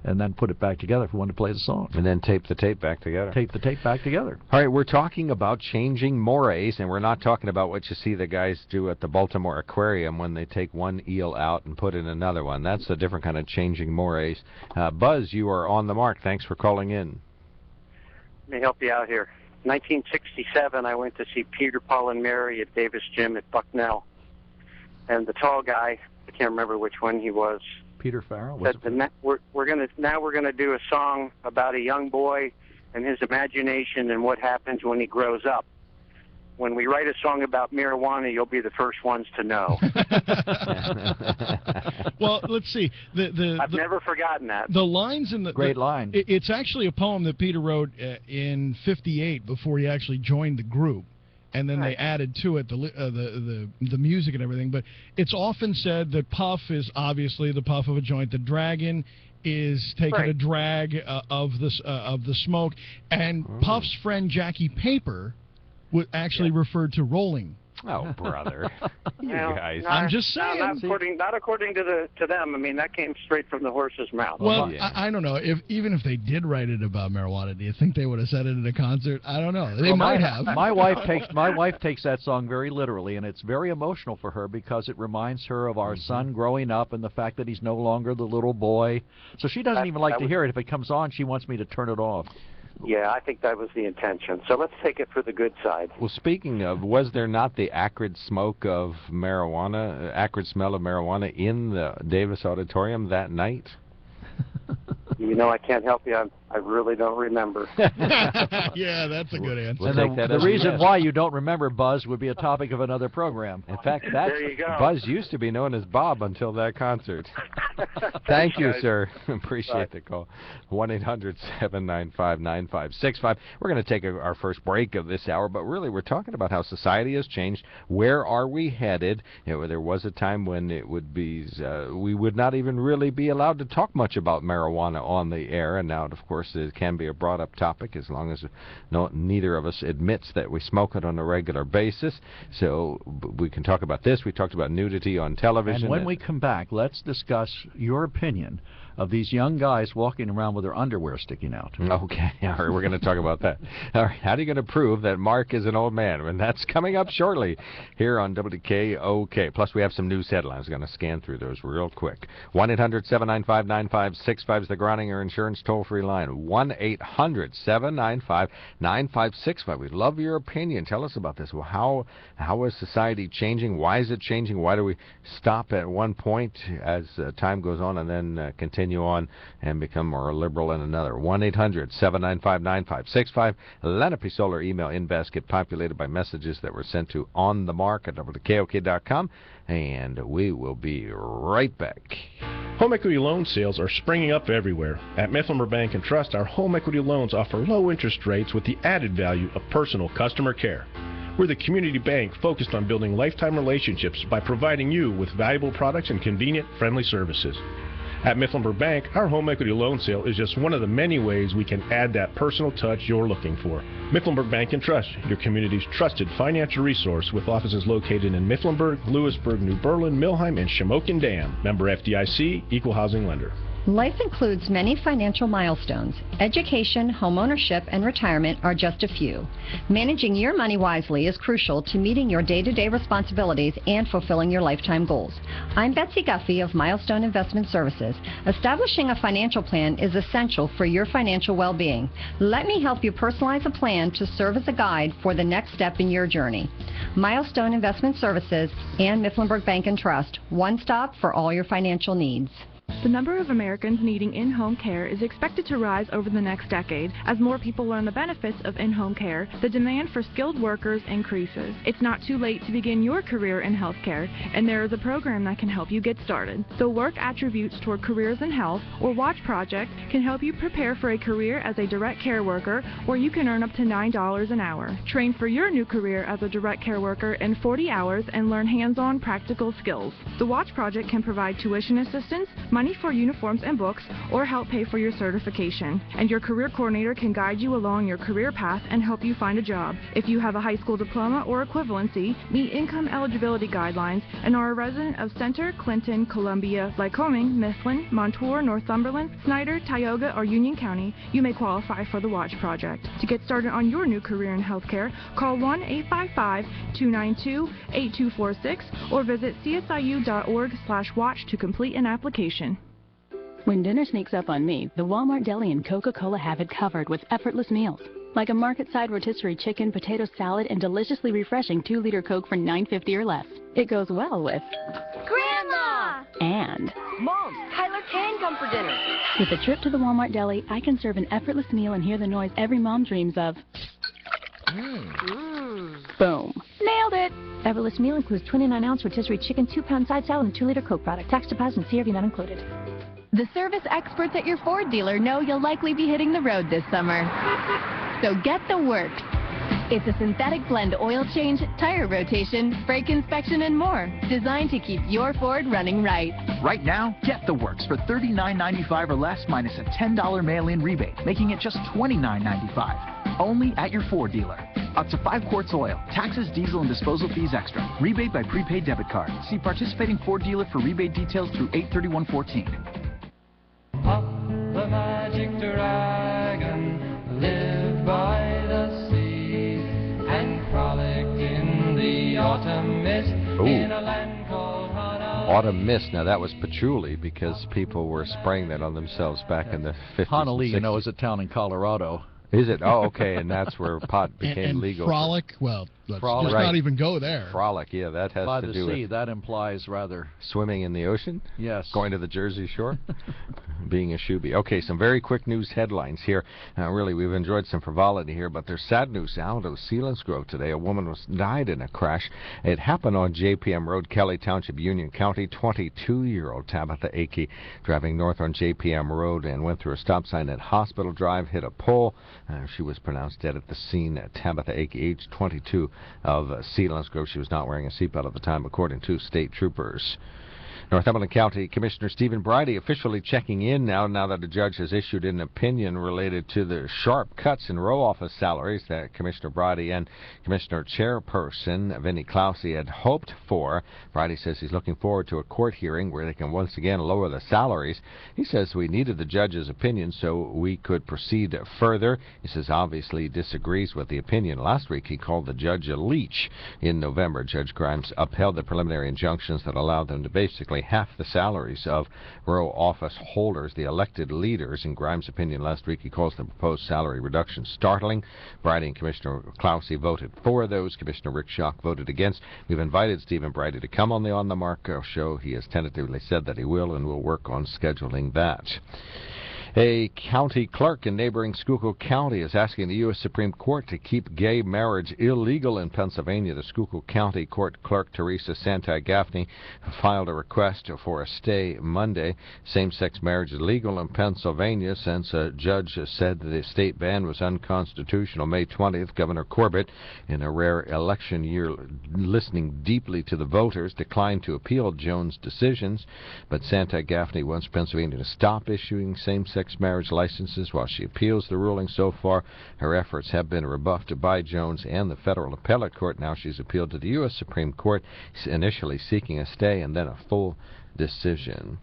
and then put it back together if we wanted to play the song. And then tape the tape back together. Tape the tape back together. All right, we're talking about changing mores, and we're not talking about what you see the guys do at the Baltimore Aquarium when they take one eel out and put in another one. That's a different kind of changing mores. Buzz, you are on the mark. Thanks for calling in. Let me help you out here. 1967, I went to see Peter, Paul, and Mary at Davis Gym at Bucknell. And the tall guy, I can't remember which one he was, Peter Farrell? said, we're gonna do a song about a young boy and his imagination and what happens when he grows up. When we write a song about marijuana, you'll be the first ones to know. Well, let's see. I've never forgotten that. The lines in the great line. It's actually a poem that Peter wrote in '58 before he actually joined the group, and then they added to it the music and everything. But it's often said that Puff is obviously the puff of a joint. The dragon is taking a drag of the smoke, and Puff's friend Jackie Paper would actually refer to rolling. Oh, brother. You guys. I'm just saying. Not according to them. I mean, that came straight from the horse's mouth. Well, I don't know. Even if they did write it about marijuana, do you think they would have said it at a concert? I don't know. They might have. My wife takes that song very literally, and it's very emotional for her because it reminds her of our son growing up and the fact that he's no longer the little boy. So she doesn't even like to hear it. If it comes on, she wants me to turn it off. Yeah, I think that was the intention. So let's take it for the good side. Well, speaking of, was there not the acrid smoke of marijuana, acrid smell of marijuana in the Davis Auditorium that night? You know, I can't help you. I really don't remember. Yeah, that's a good answer. And the reason why you don't remember, Buzz, would be a topic of another program. In fact, there you go. Buzz used to be known as Bob until that concert. Thank you, sir. Appreciate the call. 1-800-795-9565. We're going to take our first break of this hour, but really we're talking about how society has changed. Where are we headed? You know, there was a time when it would be we would not even really be allowed to talk much about marijuana on the air, and now, of course, it can be a brought-up topic as long as neither of us admits that we smoke it on a regular basis. So we can talk about this. We talked about nudity on television. And when we come back, let's discuss your opinion of these young guys walking around with their underwear sticking out. Okay, all right, we're going to talk about that. All right, how are you going to prove that Mark is an old man? And that's coming up shortly here on WKOK. Plus, we have some news headlines. We're going to scan through those real quick. 1-800-795-9565 is the Groninger Insurance toll-free line. 1-800-795-9565. We'd love your opinion. Tell us about this. Well, how is society changing? Why is it changing? Why do we stop at one point as time goes on and then continue on and become more liberal in another? 1-800-795-9565. Lenape Solar email inbox get populated by messages that were sent to onthemark@WKOK.com, and we will be right back. Home equity loan sales are springing up everywhere. At Mifflinburg Bank and Trust, our home equity loans offer low interest rates with the added value of personal customer care. We're the community bank focused on building lifetime relationships by providing you with valuable products and convenient, friendly services. At Mifflinburg Bank, our home equity loan sale is just one of the many ways we can add that personal touch you're looking for. Mifflinburg Bank and Trust, your community's trusted financial resource with offices located in Mifflinburg, Lewisburg, New Berlin, Millheim, and Shamokin Dam. Member FDIC, Equal Housing Lender. Life includes many financial milestones. Education, homeownership, and retirement are just a few. Managing your money wisely is crucial to meeting your day-to-day responsibilities and fulfilling your lifetime goals. I'm Betsy Guffey of Milestone Investment Services. Establishing a financial plan is essential for your financial well-being. Let me help you personalize a plan to serve as a guide for the next step in your journey. Milestone Investment Services and Mifflinburg Bank and Trust, one stop for all your financial needs. The number of Americans needing in-home care is expected to rise over the next decade. As more people learn the benefits of in-home care, the demand for skilled workers increases. It's not too late to begin your career in healthcare, and there is a program that can help you get started. The Work Attributes Toward Careers in Health, or WATCH project, can help you prepare for a career as a direct care worker, where you can earn up to $9 an hour. Train for your new career as a direct care worker in 40 hours and learn hands-on practical skills. The WATCH project can provide tuition assistance, money for uniforms and books, or help pay for your certification. And your career coordinator can guide you along your career path and help you find a job. If you have a high school diploma or equivalency, meet income eligibility guidelines, and are a resident of Center, Clinton, Columbia, Lycoming, Mifflin, Montour, Northumberland, Snyder, Tioga, or Union County, you may qualify for the WATCH project. To get started on your new career in healthcare, call 1-855-292-8246 or visit csiu.org/watch to complete an application. When dinner sneaks up on me, the Walmart Deli and Coca-Cola have it covered with effortless meals. Like a market-side rotisserie chicken, potato salad, and deliciously refreshing 2-liter Coke for $9.50 or less. It goes well with... Grandma! And... Mom, Tyler can come for dinner. With a trip to the Walmart Deli, I can serve an effortless meal and hear the noise every mom dreams of. Boom. Nailed it! Effortless meal includes 29-ounce rotisserie chicken, 2-pound side salad, and 2-liter Coke product. Tax deposit and CRV not included. The service experts at your Ford dealer know you'll likely be hitting the road this summer. So get the works. It's a synthetic blend oil change, tire rotation, brake inspection, and more, designed to keep your Ford running right. Right now, get the works for $39.95 or less minus a $10 mail-in rebate, making it just $29.95. Only at your Ford dealer. Up to 5 quarts oil, taxes, diesel, and disposal fees extra. Rebate by prepaid debit card. See participating Ford dealer for rebate details through 8/31/14. Up the magic dragon, live by the sea, and frolicked in the autumn mist in a land called Honolulu. Autumn Mist. Now, that was patchouli because people were spraying that on themselves back in the 50s. Honolulu, and 60s. you know, is a town in Colorado. Is it? Oh, okay, and that's where pot became and legal. Frolic, well, let's Frolic. just not even go there. Frolic, yeah, that has By to the do sea, with that implies rather... swimming in the ocean? Yes. Going to the Jersey Shore? Being a shoebie. Okay, some very quick news headlines here. Really, we've enjoyed some frivolity here, but there's sad news out of Selinsgrove today. A woman died in a crash. It happened on JPM Road, Kelly Township, Union County. 22-year-old Tabitha Akey driving north on JPM Road and went through a stop sign at Hospital Drive, hit a pole. She was pronounced dead at the scene. Tabitha Akey, age 22, of Selinsgrove. She was not wearing a seatbelt at the time, according to state troopers. Northumberland County Commissioner Stephen Bridey officially checking in now that a judge has issued an opinion related to the sharp cuts in row office salaries that Commissioner Bridey and Commissioner Chairperson Vinnie Clousey had hoped for. Bridey says he's looking forward to a court hearing where they can once again lower the salaries. He says we needed the judge's opinion so we could proceed further. He says obviously disagrees with the opinion. Last week he called the judge a leech. In November, Judge Grimes upheld the preliminary injunctions that allowed them to basically half the salaries of row office holders, the elected leaders. In Grimes' opinion last week, he calls the proposed salary reduction startling. Bridey and Commissioner Clousey voted for those. Commissioner Rick Schock voted against. We've invited Stephen Bridey to come on the Mark show. He has tentatively said that he will, and we'll work on scheduling that. A county clerk in neighboring Schuylkill County is asking the U.S. Supreme Court to keep gay marriage illegal in Pennsylvania. The Schuylkill County Court Clerk Teresa Santagaffney filed a request for a stay Monday. Same-sex marriage is legal in Pennsylvania since a judge said that the state ban was unconstitutional. May 20th, Governor Corbett, in a rare election year listening deeply to the voters, declined to appeal Jones' decisions, but Santagaffney wants Pennsylvania to stop issuing same-sex marriage licenses while she appeals the ruling. So far, her efforts have been rebuffed by Jones and the federal appellate court. Now she's appealed to the U.S. Supreme Court, initially seeking a stay and then a full decision.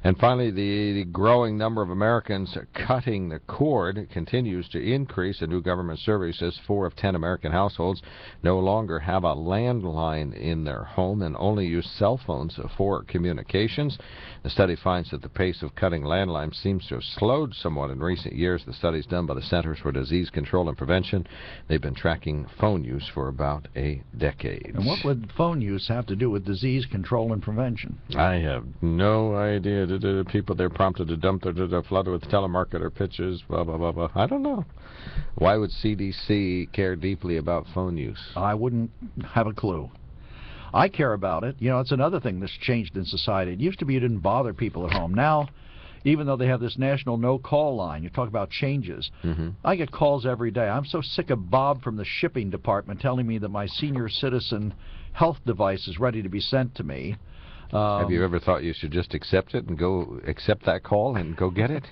And finally, the growing number of Americans cutting the cord continues to increase. A new government survey says 4 of 10 American households no longer have a landline in their home and only use cell phones for communications. The study finds that the pace of cutting landlines seems to have slowed somewhat in recent years. The study is done by the Centers for Disease Control and Prevention. They've been tracking phone use for about a decade. And what would phone use have to do with disease control and prevention? I have no idea. People they're prompted to dump their flooded with telemarketer pitches, blah, blah, blah, blah. I don't know. Why would CDC care deeply about phone use? I wouldn't have a clue. I care about it. You know, it's another thing that's changed in society. It used to be you didn't bother people at home. Now, even though they have this national no-call line, you talk about changes. I get calls every day. I'm so sick of Bob from the shipping department telling me that my senior citizen health device is ready to be sent to me. Have you ever thought you should just accept it and go accept that call and go get it?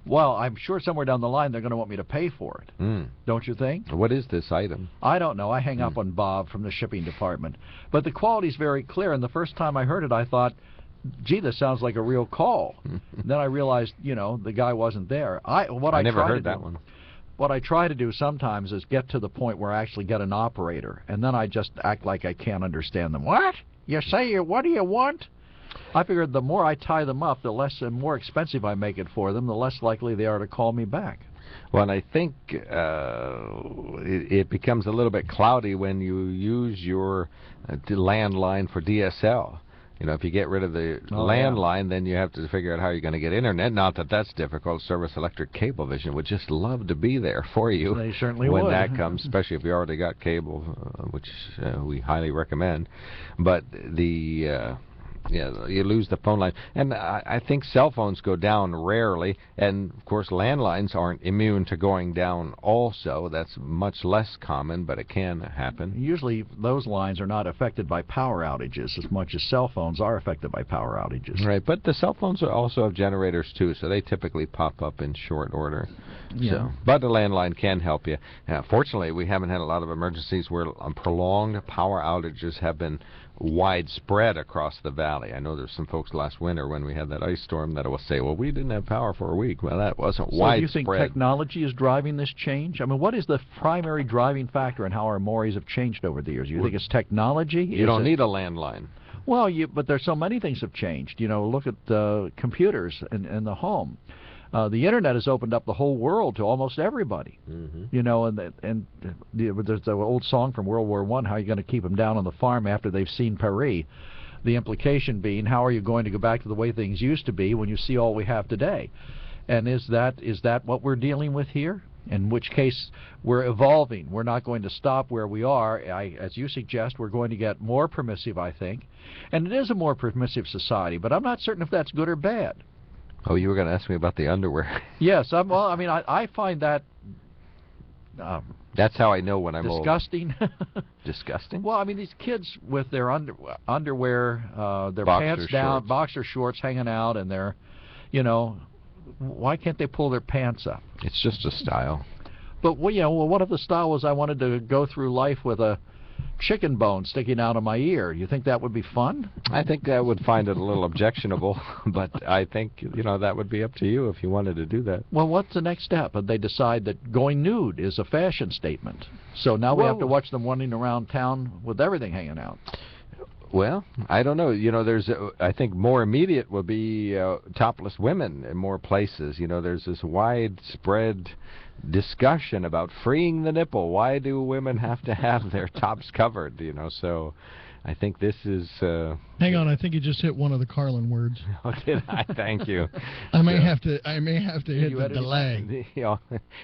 Well, I'm sure somewhere down the line they're going to want me to pay for it. Don't you think? What is this item? I don't know. I hang up on Bob from the shipping department. But the quality's very clear, and the first time I heard it, I thought, gee, this sounds like a real call. Then I realized, you know, the guy wasn't there. I never heard that one. What I try to do sometimes is get to the point where I actually get an operator, and then I just act like I can't understand them. What? You say, what do you want? I figured the more I tie them up, the less and more expensive I make it for them, the less likely they are to call me back. Well, and I think it becomes a little bit cloudy when you use your landline for DSL. You know, if you get rid of the landline, then you have to figure out how you're going to get internet. Not that that's difficult. Service Electric Cablevision would just love to be there for you. They certainly when would. That comes, especially if you already got cable, which we highly recommend. But the you lose the phone line. And I think cell phones go down rarely, and of course landlines aren't immune to going down also. That's much less common, but it can happen. Usually those lines are not affected by power outages as much as cell phones are affected by power outages. Right, but the cell phones also have generators too, so they typically pop up in short order. Yeah. So, but the landline can help you. Fortunately, we haven't had a lot of emergencies where prolonged power outages have been widespread across the valley. I know there's some folks last winter when we had that ice storm that will say, well, we didn't have power for a week. Well, that wasn't widespread. So do you think technology is driving this change? I mean, what is the primary driving factor in how our mores have changed over the years? You think it's technology? You don't need a landline. Well, but there's so many things have changed. You know, look at computers in the home. The internet has opened up the whole world to almost everybody. You know, and there's the old song from World War I, how are you going to keep them down on the farm after they've seen Paris? The implication being, how are you going to go back to the way things used to be when you see all we have today? And is that what we're dealing with here? In which case, we're evolving. We're not going to stop where we are. As you suggest, we're going to get more permissive, I think. And it is a more permissive society, but I'm not certain if that's good or bad. Oh, you were going to ask me about the underwear. Yes, well, I mean, I find that That's how I know when I'm disgusting. old. Disgusting? Well, I mean, these kids with their underwear, their Boxer pants down, shorts. boxer shorts hanging out, and they're, why can't they pull their pants up? It's just a style. But, what if the style was I wanted to go through life with a chicken bone sticking out of my ear? You think that would be fun? I think I would find it a little objectionable, but I think, that would be up to you if you wanted to do that. Well, what's the next step? They decide that going nude is a fashion statement. So now we have to watch them running around town with everything hanging out. Well, I don't know. I think more immediate would be topless women in more places. There's this widespread discussion about freeing the nipple. Why do women have to have their tops covered? So I think this is... Hang on, I think you just hit one of the Carlin words. Oh, did I? Thank you. I may have to hit the delay.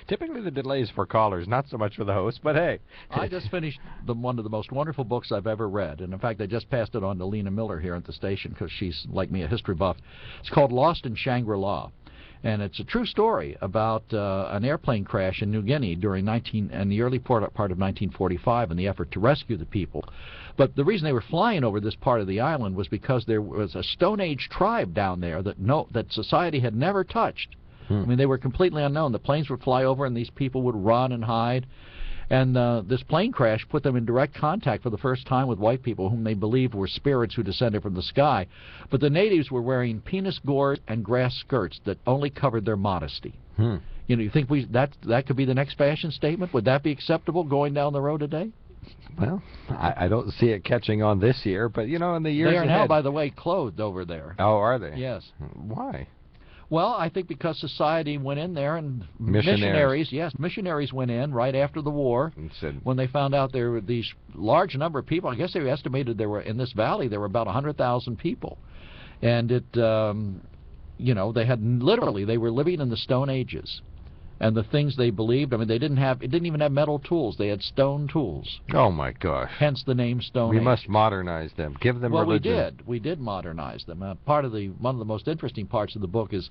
Typically the delay is for callers, not so much for the host, but hey. I just finished one of the most wonderful books I've ever read, and in fact I just passed it on to Lena Miller here at the station because she's, like me, a history buff. It's called Lost in Shangri-La. And it's a true story about an airplane crash in New Guinea during the early part of 1945 and the effort to rescue the people. But the reason they were flying over this part of the island was because there was a Stone Age tribe down there that society had never touched. I mean, they were completely unknown. The planes would fly over and these people would run and hide. And this plane crash put them in direct contact for the first time with white people whom they believed were spirits who descended from the sky. But the natives were wearing penis gores and grass skirts that only covered their modesty. You think that could be the next fashion statement? Would that be acceptable going down the road today? Well, I don't see it catching on this year, but in the years ahead... They are now, by the way, clothed over there. Oh, are they? Yes. Why? Well, I think because society went in there and missionaries went in right after the war when they found out there were these large number of people. I guess they estimated there were, in this valley, there were about 100,000 people. And it, they were living in the Stone Ages. And the things they believed, it didn't even have metal tools. They had stone tools. Oh, my gosh. Hence the name Stone Age. We must modernize them. Give them religion. We did modernize them. One of the most interesting parts of the book is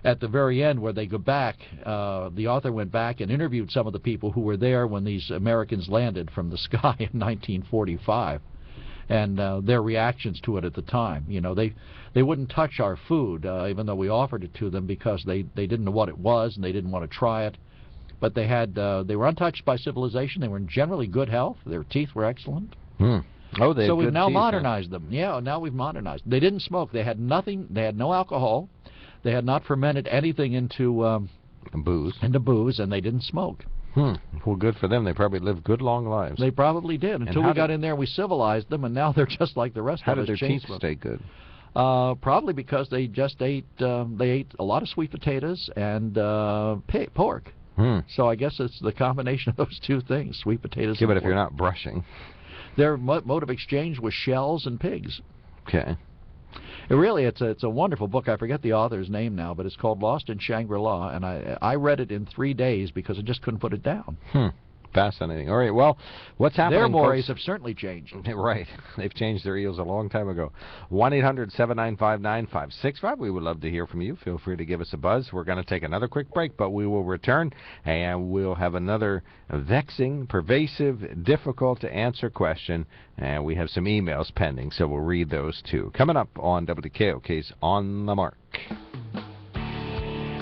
at the very end where they go back. The author went back and interviewed some of the people who were there when these Americans landed from the sky in 1945. And their reactions to it at the time. They wouldn't touch our food, even though we offered it to them, because they didn't know what it was and they didn't want to try it. But they were untouched by civilization. They were in generally good health. Their teeth were excellent. Oh, so we've now modernized them. Yeah, now we've modernized them. They didn't smoke. They had nothing. They had no alcohol. They had not fermented anything into booze, and they didn't smoke. Well, good for them. They probably lived good, long lives. They probably did, until we got in there and we civilized them, and now they're just like the rest of us. How did their teeth stay good? Probably because they just ate a lot of sweet potatoes and pork. So I guess it's the combination of those two things, sweet potatoes and but pork. If you're not brushing. Their mode of exchange was shells and pigs. Okay. It's a wonderful book. I forget the author's name now, but it's called Lost in Shangri-La, and I read it in 3 days because I just couldn't put it down. Fascinating. All right, well, what's happening, Their mores have certainly changed. Right. They've changed their eels a long time ago. 1-800-795-9565. We would love to hear from you. Feel free to give us a buzz. We're going to take another quick break, but we will return, and we'll have another vexing, pervasive, difficult-to-answer question, and we have some emails pending, so we'll read those too. Coming up on WKOK's On the Mark.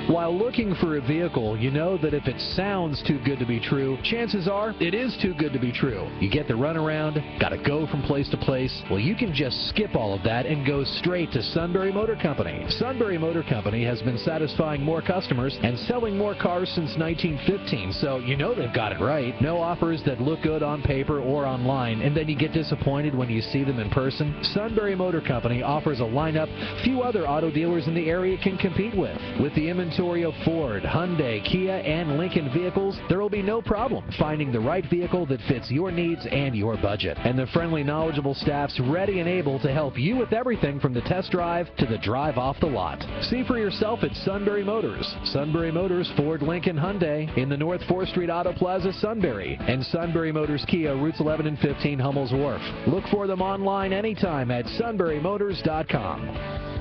While looking for a vehicle, you know that if it sounds too good to be true, chances are it is too good to be true. You get the runaround, gotta go from place to place. Well, you can just skip all of that and go straight to Sunbury Motor Company. Sunbury Motor Company has been satisfying more customers and selling more cars since 1915, so you know they've got it right. No offers that look good on paper or online, and then you get disappointed when you see them in person. Sunbury Motor Company offers a lineup few other auto dealers in the area can compete with. With the inventory of Ford, Hyundai, Kia, and Lincoln vehicles, there will be no problem finding the right vehicle that fits your needs and your budget. And the friendly, knowledgeable staff's ready and able to help you with everything from the test drive to the drive off the lot. See for yourself at Sunbury Motors. Sunbury Motors, Ford, Lincoln, Hyundai in the North 4th Street Auto Plaza, Sunbury. And Sunbury Motors Kia, routes 11 and 15, Hummel's Wharf. Look for them online anytime at sunburymotors.com.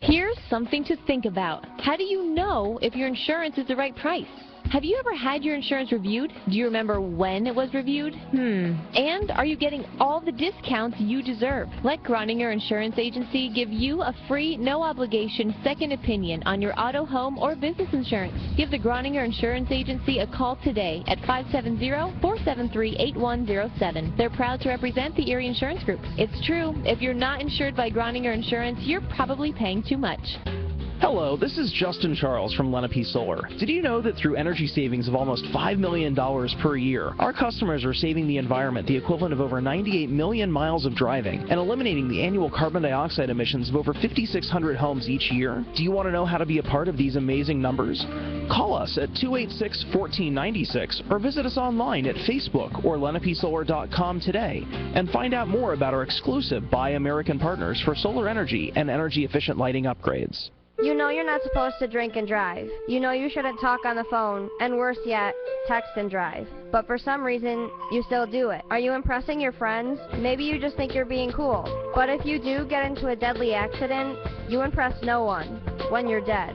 Here's something to think about. How do you know if your insurance is the right price? Have you ever had your insurance reviewed? Do you remember when it was reviewed? And are you getting all the discounts you deserve? Let Groninger Insurance Agency give you a free, no-obligation second opinion on your auto, home, or business insurance. Give the Groninger Insurance Agency a call today at 570-473-8107. They're proud to represent the Erie Insurance Group. It's true, if you're not insured by Groninger Insurance, you're probably paying too much. Hello, this is Justin Charles from Lenape Solar. Did you know that through energy savings of almost $5 million per year, our customers are saving the environment the equivalent of over 98 million miles of driving and eliminating the annual carbon dioxide emissions of over 5,600 homes each year? Do you want to know how to be a part of these amazing numbers? Call us at 286-1496 or visit us online at Facebook or LenapeSolar.com today and find out more about our exclusive Buy American partners for solar energy and energy-efficient lighting upgrades. You know you're not supposed to drink and drive. You know you shouldn't talk on the phone, and worse yet, text and drive. But for some reason, you still do it. Are you impressing your friends? Maybe you just think you're being cool. But if you do get into a deadly accident, you impress no one when you're dead.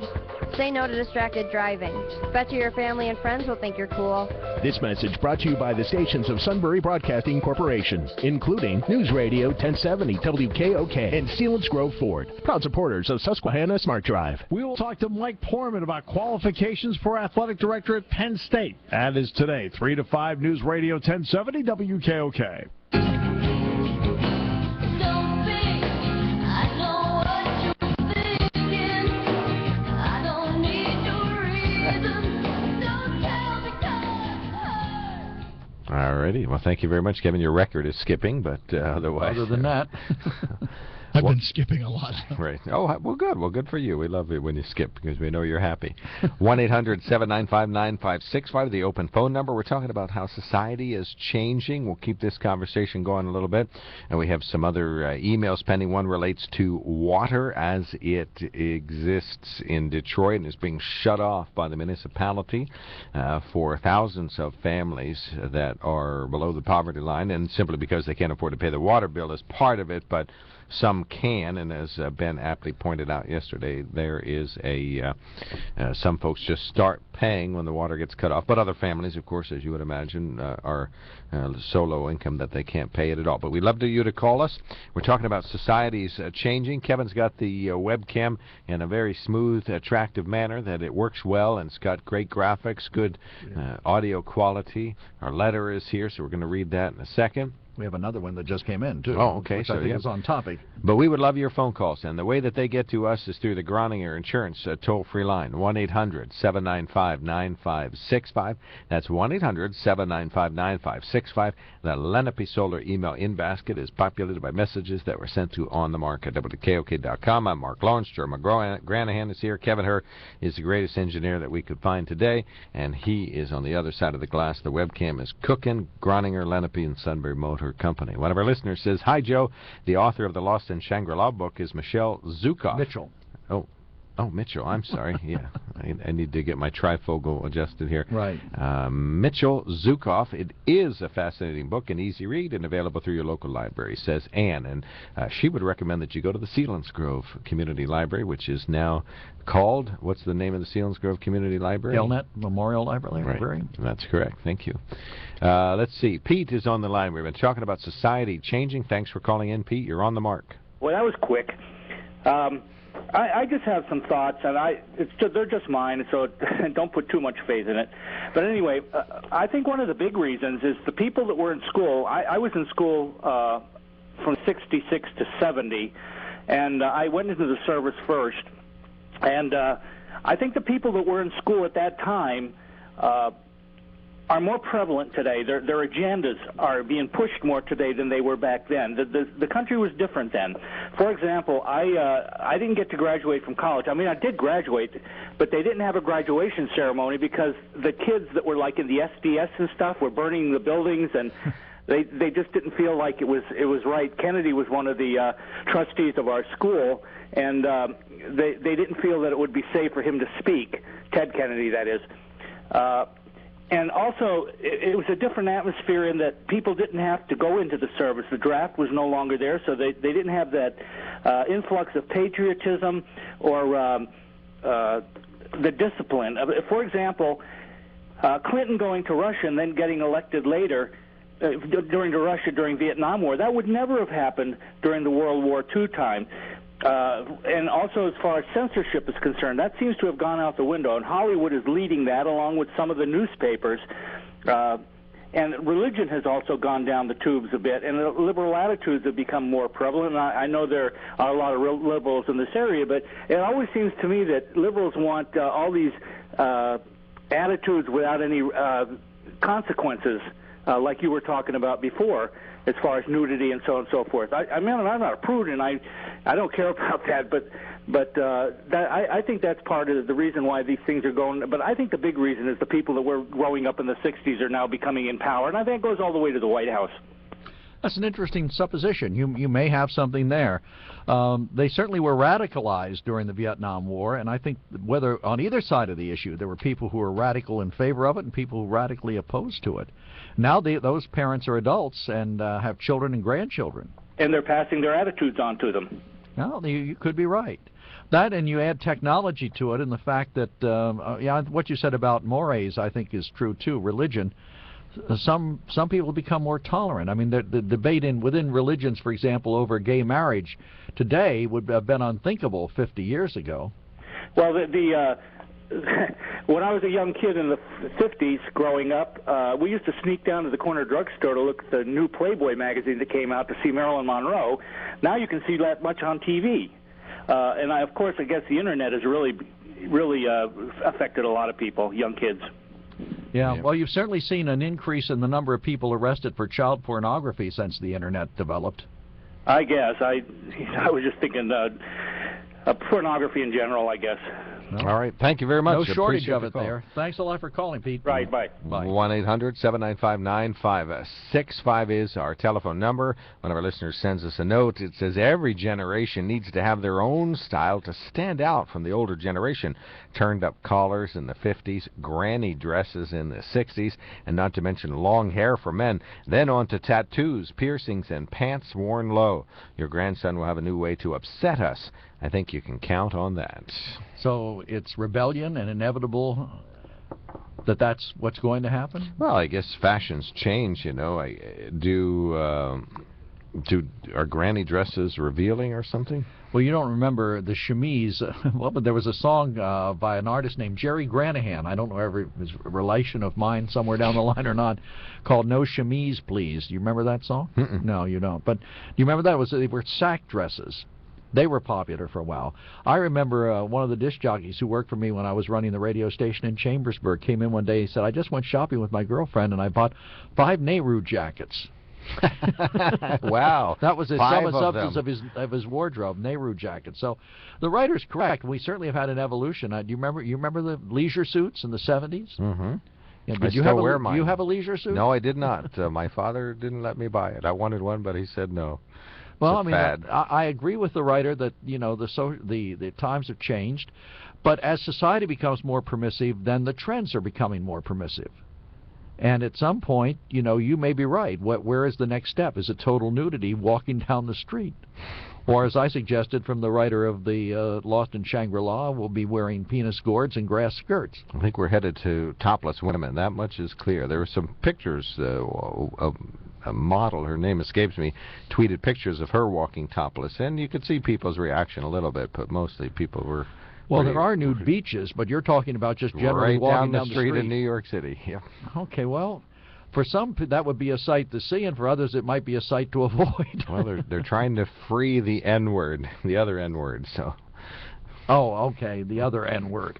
Say no to distracted driving. Bet you your family and friends will think you're cool. This message brought to you by the stations of Sunbury Broadcasting Corporation, including News Radio 1070 WKOK and Sealands Grove Ford, proud supporters of Susquehanna Smart Drive. We will talk to Mike Poorman about qualifications for athletic director at Penn State. That is today, 3 to 5, News Radio 1070 WKOK. Alrighty. Well, thank you very much, Kevin. Your record is skipping, but otherwise... Other than that... I've been skipping a lot. Right. Oh, well, good. Well, good for you. We love it when you skip because we know you're happy. 1-800-795-9565, the open phone number. We're talking about how society is changing. We'll keep this conversation going a little bit. And we have some other emails pending. One relates to water as it exists in Detroit and is being shut off by the municipality for thousands of families that are below the poverty line, and simply because they can't afford to pay the water bill is part of it, but some can, and as Ben aptly pointed out yesterday, there is some folks just start paying when the water gets cut off. But other families, of course, as you would imagine, are so low income that they can't pay it at all. But we'd love you to call us. We're talking about societies changing. Kevin's got the webcam in a very smooth, attractive manner that it works well, and it's got great graphics, good audio quality. Our letter is here, so we're going to read that in a second. We have another one that just came in, too. Oh, okay. Which So I think is on topic. But we would love your phone calls, and the way that they get to us is through the Groninger Insurance toll-free line, 1-800-795-9565. That's 1-800-795-9565. The Lenape Solar email in-basket is populated by messages that were sent to On the Mark at WKOK.com. I'm Mark Lawrence. Joe McGranahan is here. Kevin Herr is the greatest engineer that we could find today, and he is on the other side of the glass. The webcam is cooking. Groninger, Lenape, and Sunbury Motor Company. One of our listeners says, "Hi, Joe. The author of the Lost in Shangri-La book is Michelle Zukoff." Mitchell. Oh, Mitchell. I'm sorry. Yeah, I need to get my trifocal adjusted here. Right. Mitchell Zukoff. It is a fascinating book, an easy read, and available through your local library, says Ann. And she would recommend that you go to the Sealands Grove Community Library, which is now called, what's the name of the Sealands Grove Community Library? Elnet Memorial Library. Right. That's correct. Thank you. Let's see. Pete is on the line. We've been talking about society changing. Thanks for calling in, Pete. You're on the mark. Well, that was quick. I just have some thoughts, and they're just mine, so don't put too much faith in it. But anyway, I think one of the big reasons is the people that were in school. I was in school from 66 to 70, and I went into the service first. And I think the people that were in school at that time are more prevalent today. Their agendas are being pushed more today than they were back then. The country was different then. For example, I didn't get to graduate from college. I mean, I did graduate, but they didn't have a graduation ceremony because the kids that were like in the SDS and stuff were burning the buildings, and they just didn't feel like it was right. Kennedy was one of the trustees of our school, and they didn't feel that it would be safe for him to speak. Ted Kennedy, that is. And also, it was a different atmosphere in that people didn't have to go into the service. The draft was no longer there, so they didn't have that influx of patriotism or the discipline. For example, Clinton going to Russia and then getting elected later during Vietnam War, that would never have happened during the World War II time. And also as far as censorship is concerned, that seems to have gone out the window, and Hollywood is leading that along with some of the newspapers. And religion has also gone down the tubes a bit, and the liberal attitudes have become more prevalent. I know there are a lot of liberals in this area, but it always seems to me that liberals want all these attitudes without any consequences, like you were talking about before, as far as nudity and so on and so forth. I'm not a prude, and I don't care about that, but I think that's part of the reason why these things are going. But I think the big reason is the people that were growing up in the 60s are now becoming in power, and I think it goes all the way to the White House. That's an interesting supposition. You may have something there. They certainly were radicalized during the Vietnam War, and I think whether on either side of the issue, there were people who were radical in favor of it and people who were radically opposed to it. Now those parents are adults and have children and grandchildren. And they're passing their attitudes on to them. No, you could be right. That, and you add technology to it, and the fact that, what you said about mores, I think, is true too. Religion. Some people become more tolerant. I mean, the debate within religions, for example, over gay marriage today would have been unthinkable 50 years ago. Well, when I was a young kid in the 50s growing up, we used to sneak down to the corner drugstore to look at the new Playboy magazine that came out to see Marilyn Monroe. Now you can see that much on TV. And of course, I guess the Internet has really affected a lot of people, young kids. Yeah, well, you've certainly seen an increase in the number of people arrested for child pornography since the Internet developed. I guess. I was just thinking pornography in general, I guess. All right. Thank you very much. No shortage Appreciate of it there. Thanks a lot for calling, Pete. Right, bye. 1-800-795-9565 is our telephone number. One of our listeners sends us a note. It says every generation needs to have their own style to stand out from the older generation. Turned-up collars in the 50s, granny dresses in the 60s, and not to mention long hair for men. Then on to tattoos, piercings, and pants worn low. Your grandson will have a new way to upset us. I think you can count on that. So it's rebellion and inevitable that's what's going to happen? Well, I guess fashions change, you know. Are granny dresses revealing or something? Well, you don't remember the chemise. Well, but there was a song by an artist named Jerry Granahan. I don't know if it was a relation of mine somewhere down the line or not, called No Chemise, Please. Do you remember that song? No, you don't. But do you remember that? They were sack dresses. They were popular for a while. I remember one of the disc jockeys who worked for me when I was running the radio station in Chambersburg came in one day. He said, I just went shopping with my girlfriend and I bought 5 Nehru jackets. Wow. That was some substance of his wardrobe, Nehru jackets. So the writer's correct. We certainly have had an evolution. Do you remember the leisure suits in the 70s? Mm-hmm. Yeah, I still wear mine. Do you have a leisure suit? No, I did not. My father didn't let me buy it. I wanted one, but he said no. Well, I mean, I agree with the writer that, you know, the times have changed, but as society becomes more permissive, then the trends are becoming more permissive. And at some point, you know, you may be right. Where is the next step? Is it total nudity walking down the street? Or, as I suggested from the writer of the Lost in Shangri-La, we'll be wearing penis gourds and grass skirts. I think we're headed to topless women. That much is clear. There were some pictures of a model, her name escapes me, tweeted pictures of her walking topless, and you could see people's reaction a little bit, but mostly people were... Well, there are nude beaches, but you're talking about just generally walking down the street in New York City. Yeah. Okay, well, for some that would be a sight to see, and for others it might be a sight to avoid. Well, they're trying to free the N-word, the other N-word, so... Oh, okay, the other N-word.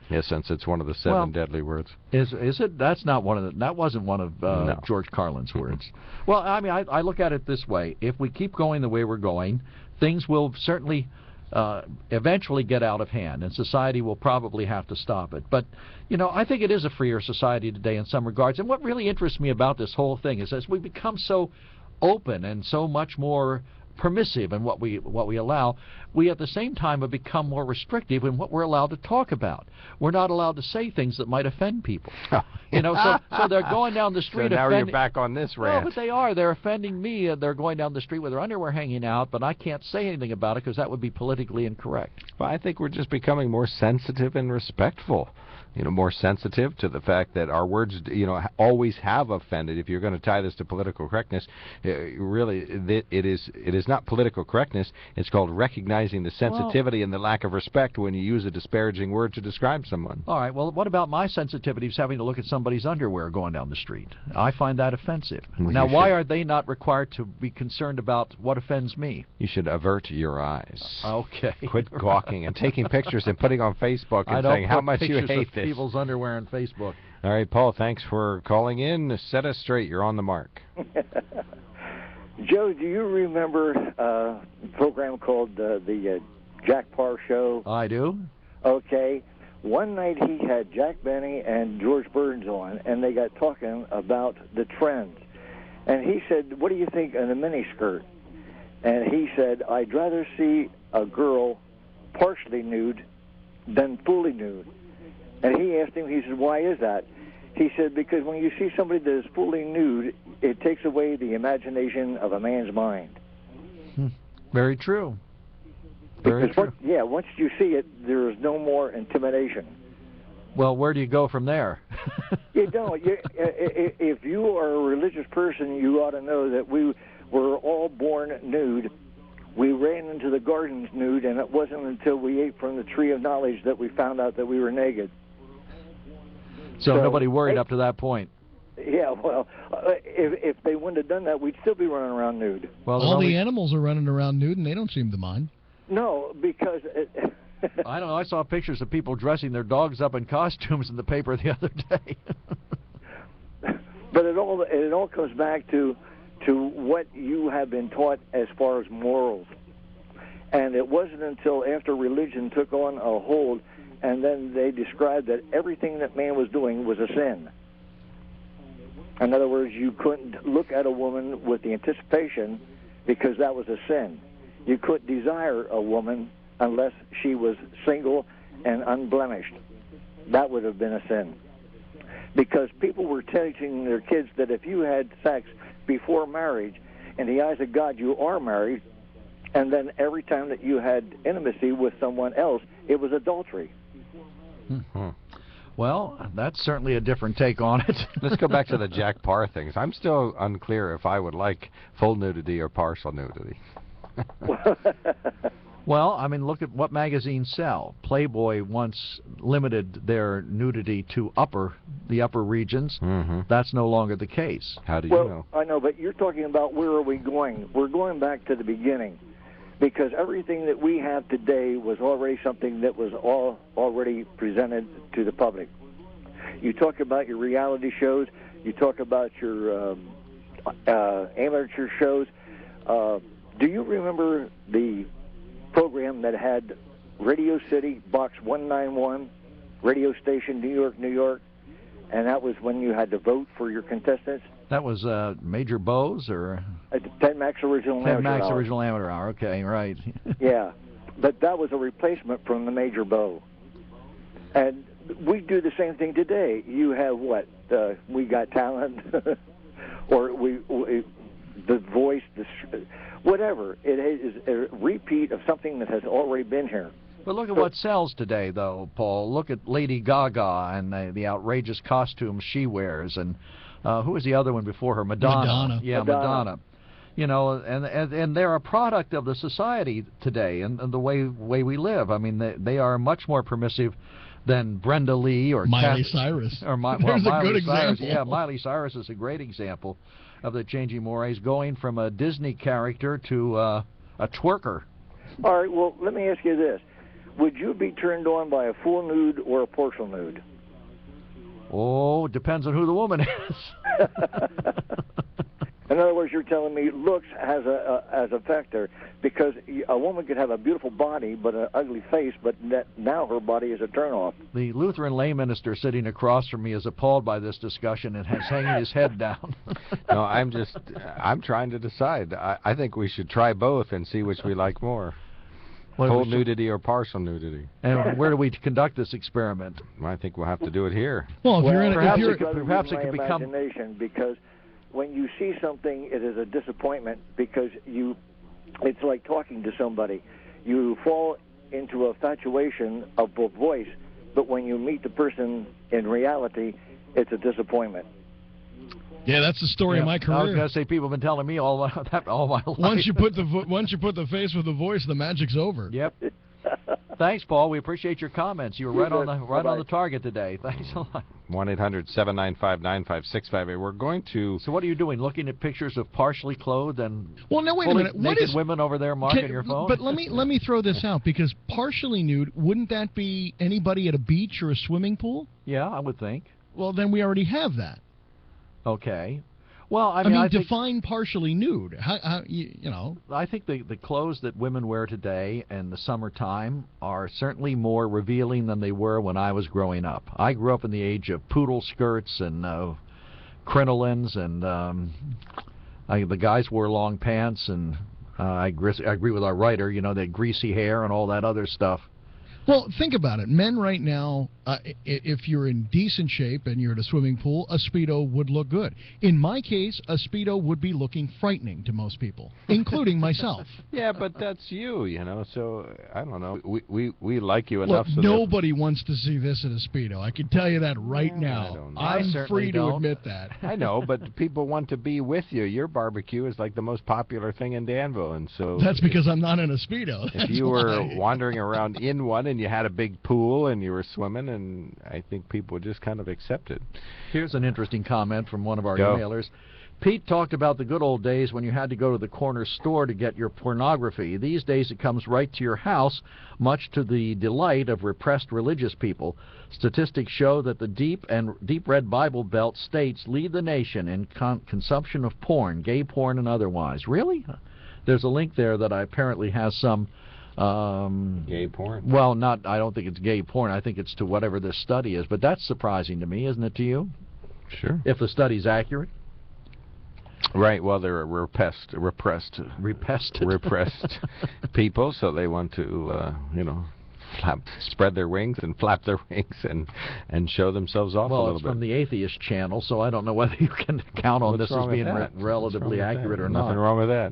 Yes, since it's one of the 7 deadly words. Is it? That's not one of the... That wasn't one of no. George Carlin's words. Well, I mean, I look at it this way. If we keep going the way we're going, things will certainly eventually get out of hand, and society will probably have to stop it. But, you know, I think it is a freer society today in some regards. And what really interests me about this whole thing is as we become so open and so much more permissive in what we allow, we at the same time have become more restrictive in what we're allowed to talk about. We're not allowed to say things that might offend people. You know, so they're going down the street. So now you're back on this rant. No, but they are. They're offending me. They're going down the street with their underwear hanging out, but I can't say anything about it because that would be politically incorrect. Well, I think we're just becoming more sensitive and respectful. You know, more sensitive to the fact that our words, you know, always have offended. If you're going to tie this to political correctness, really, it is not political correctness. It's called recognizing the sensitivity and the lack of respect when you use a disparaging word to describe someone. All right, well, what about my sensitivities having to look at somebody's underwear going down the street? I find that offensive. Well, now, why are they not required to be concerned about what offends me? You should avert your eyes. Okay. Quit gawking and taking pictures and putting on Facebook and saying how much you hate this. People's underwear on Facebook. All right, Paul, thanks for calling in. Set us straight. You're on the mark. Joe, do you remember a program called the Jack Parr Show? I do. Okay. One night he had Jack Benny and George Burns on, and they got talking about the trends. And he said, what do you think of a miniskirt? And he said, I'd rather see a girl partially nude than fully nude. And he asked him, he said, why is that? He said, because when you see somebody that is fully nude, it takes away the imagination of a man's mind. Very true. Very true. Once you see it, there is no more intimidation. Well, where do you go from there? You don't. If you are a religious person, you ought to know that we were all born nude. We ran into the gardens nude, and it wasn't until we ate from the tree of knowledge that we found out that we were naked. So nobody worried up to that point. Yeah, well, if they wouldn't have done that, we'd still be running around nude. Well, all the animals are running around nude, and they don't seem to mind. No, because... I don't know. I saw pictures of people dressing their dogs up in costumes in the paper the other day. But it all comes back to what you have been taught as far as morals. And it wasn't until after religion took on a hold, and then they described that everything that man was doing was a sin. In other words, you couldn't look at a woman with the anticipation because that was a sin. You couldn't desire a woman unless she was single and unblemished. That would have been a sin. Because people were teaching their kids that if you had sex before marriage, in the eyes of God, you are married, and then every time that you had intimacy with someone else, it was adultery. Well, that's certainly a different take on it. Let's go back to the Jack Parr things. I'm still unclear if I would like full nudity or partial nudity. Well, I mean, look at what magazines sell. Playboy once limited their nudity to the upper regions. That's no longer the case. How do you know? I know, but you're talking about where are we going? We're going back to the beginning, because everything that we have today was already something that was already presented to the public. You talk about your reality shows. You talk about your amateur shows. Do you remember the program that had Radio City, Box 191, radio station, New York, New York, and that was when you had to vote for your contestants? That was Major Bowes or? 10 Max Original Amateur 10 Max Hour. Original Amateur Hour, okay, right. Yeah, but that was a replacement from the Major Bow. And we do the same thing today. You have what? We Got Talent, or The Voice, whatever. It is a repeat of something that has already been here. But look at what sells today, though, Paul. Look at Lady Gaga and the outrageous costumes she wears, and who was the other one before her? Madonna. Yeah, Madonna. You know, and they're a product of the society today and the way we live. I mean, they are much more permissive than Brenda Lee or Miley Cyrus. Or There's Miley a good Cyrus. example. Yeah, Miley Cyrus is a great example of the changing mores, going from a Disney character to a twerker. All right, well, let me ask you this. Would you be turned on by a full nude or a partial nude? Oh, depends on who the woman is. In other words, you're telling me looks has a factor, because a woman could have a beautiful body but an ugly face, but now her body is a turnoff. The Lutheran lay minister sitting across from me is appalled by this discussion and has hanging his head down. No, I'm trying to decide. I think we should try both and see which we like more. Full nudity or partial nudity. And where do we conduct this experiment? I think we'll have to do it here. Well, perhaps it could become imagination, because when you see something, it is a disappointment, because it's like talking to somebody. You fall into a infatuation of a voice, but when you meet the person in reality, it's a disappointment. Yeah, that's the story of my career. I was going to say, people have been telling me all my life. Once you put the face with the voice, the magic's over. Yep. Thanks, Paul. We appreciate your comments. You were right on the target today. Thanks a lot. 1-800-795-9565. We're going to. So what are you doing? Looking at pictures of partially clothed and wait a minute. naked women over there, Mark, on your phone? But let me throw this out, because partially nude, wouldn't that be anybody at a beach or a swimming pool? Yeah, I would think. Well, then we already have that. Okay. Well, I mean define partially nude. How you know? I think the clothes that women wear today in the summertime are certainly more revealing than they were when I was growing up. I grew up in the age of poodle skirts and crinolines, and the guys wore long pants, and I agree with our writer. You know, they had greasy hair and all that other stuff. Well, think about it. Men right now, if you're in decent shape and you're at a swimming pool, a Speedo would look good. In my case, a Speedo would be looking frightening to most people, including myself. Yeah, but that's you know, so I don't know. We like you enough. Look, nobody wants to see this in a Speedo. I can tell you that right now. I'm free to admit that. I know, but people want to be with you. Your barbecue is like the most popular thing in Danville, and so... That's because I'm not in a Speedo. If you were wandering around in one and you had a big pool and you were swimming, and I think people would just kind of accept it. Here's an interesting comment from one of our emailers. Pete talked about the good old days when you had to go to the corner store to get your pornography. These days it comes right to your house, much to the delight of repressed religious people. Statistics show that the deep red Bible Belt states lead the nation in consumption of porn, gay porn and otherwise. Really? There's a link there that apparently has some... gay porn? Well, I don't think it's gay porn. I think it's to whatever this study is. But that's surprising to me, isn't it to you? Sure. If the study's accurate. Right. Well, they're repressed people, so they want to, spread their wings and flap their wings and show themselves off a little bit. Well, it's from the Atheist Channel, so I don't know whether you can count on this as being relatively accurate or not. Nothing wrong with that.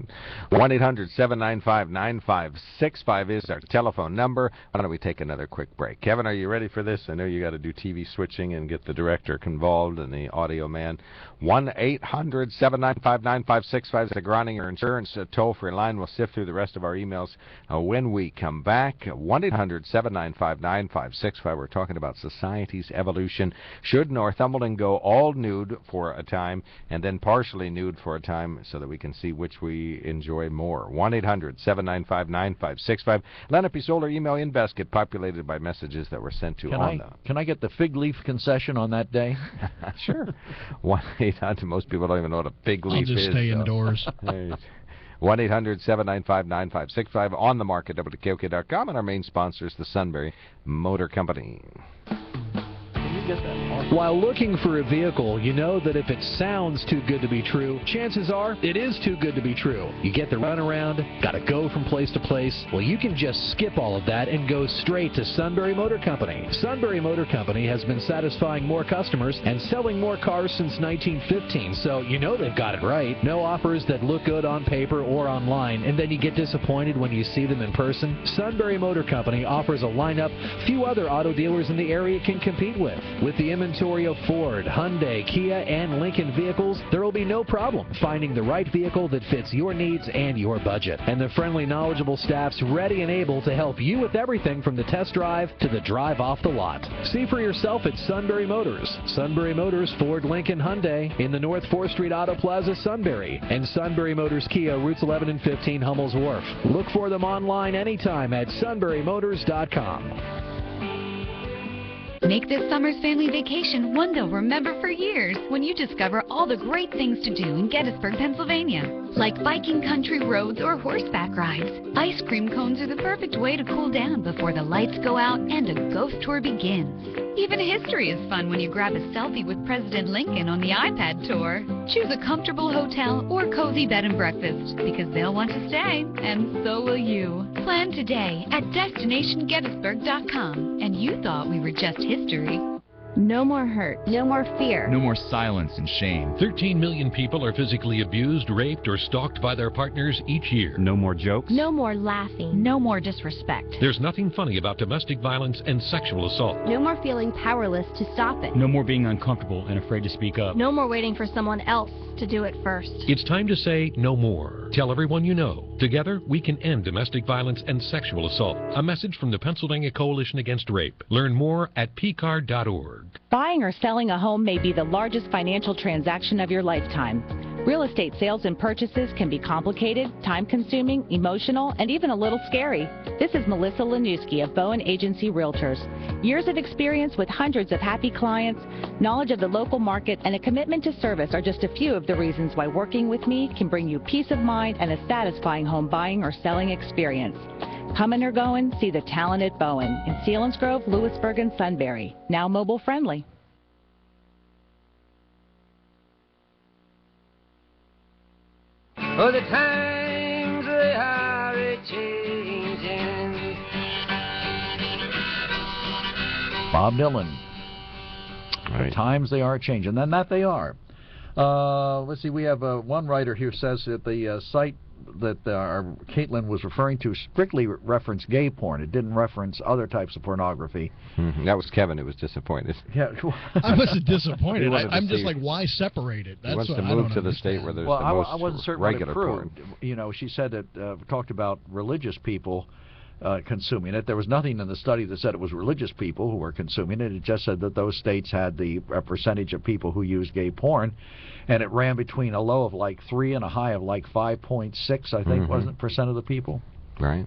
1-800-795-9565 is our telephone number. Why don't we take another quick break? Kevin, are you ready for this? I know you got to do TV switching and get the director involved and the audio man. 1-800-795-9565 is the Groninger Insurance toll-free line. We'll sift through the rest of our emails when we come back. 1-800-795-9565. We're talking about society's evolution. Should Northumberland go all nude for a time and then partially nude for a time so that we can see which we enjoy more? 1-800-795-9565. Lenape Solar email inbox get populated by messages that were sent to Can I get the fig leaf concession on that day? Sure. 1-800. Most people don't even know what a fig leaf is. I'll just stay indoors. 1-800-795-9565 on the market at WKOK.com, and our main sponsor is the Sunbury Motor Company. While looking for a vehicle, you know that if it sounds too good to be true, chances are it is too good to be true. You get the runaround, gotta go from place to place. Well, you can just skip all of that and go straight to Sunbury Motor Company. Sunbury Motor Company has been satisfying more customers and selling more cars since 1915, so you know they've got it right. No offers that look good on paper or online, and then you get disappointed when you see them in person. Sunbury Motor Company offers a lineup few other auto dealers in the area can compete with. With the inventory of Ford, Hyundai, Kia, and Lincoln vehicles, there will be no problem finding the right vehicle that fits your needs and your budget. And the friendly, knowledgeable staff's ready and able to help you with everything from the test drive to the drive off the lot. See for yourself at Sunbury Motors. Sunbury Motors, Ford, Lincoln, Hyundai in the North 4th Street Auto Plaza, Sunbury. And Sunbury Motors Kia, routes 11 and 15, Hummel's Wharf. Look for them online anytime at sunburymotors.com. Make this summer's family vacation one they'll remember for years when you discover all the great things to do in Gettysburg, Pennsylvania. Like biking country roads or horseback rides. Ice cream cones are the perfect way to cool down before the lights go out and a ghost tour begins. Even history is fun when you grab a selfie with President Lincoln on the iPad tour. Choose a comfortable hotel or cozy bed and breakfast because they'll want to stay, and so will you. Plan today at DestinationGettysburg.com. And you thought we were just history. No more hurt. No more fear. No more silence and shame. 13 million people are physically abused, raped, or stalked by their partners each year. No more jokes. No more laughing. No more disrespect. There's nothing funny about domestic violence and sexual assault. No more feeling powerless to stop it. No more being uncomfortable and afraid to speak up. No more waiting for someone else to do it first. It's time to say no more. Tell everyone you know. Together, we can end domestic violence and sexual assault. A message from the Pennsylvania Coalition Against Rape. Learn more at pcard.org. Buying or selling a home may be the largest financial transaction of your lifetime. Real estate sales and purchases can be complicated, time-consuming, emotional, and even a little scary. This is Melissa Lanuski of Bowen Agency Realtors. Years of experience with hundreds of happy clients, knowledge of the local market, and a commitment to service are just a few of the reasons why working with me can bring you peace of mind and a satisfying home buying or selling experience. Coming or going, see the talented Bowen in Selinsgrove, Lewisburg, and Sunbury. Now mobile friendly. Oh, the times they are a-changing. Bob Dylan. Right. The times they are changing, and that they are. Let's see, we have one writer here says that the site that Caitlin was referring to strictly referenced gay porn. It didn't reference other types of pornography. Mm-hmm. That was Kevin who was disappointed. Yeah, I wasn't disappointed. I'm just see, like, why separate it? He wants to move to the state where there's the most I wasn't certain regular what it porn. proved. You know, she said that talked about religious people consuming it. There was nothing in the study that said it was religious people who were consuming it. It just said that those states had the percentage of people who used gay porn, and it ran between a low of like 3 and a high of like 5.6, I think, wasn't it, percent of the people? Right.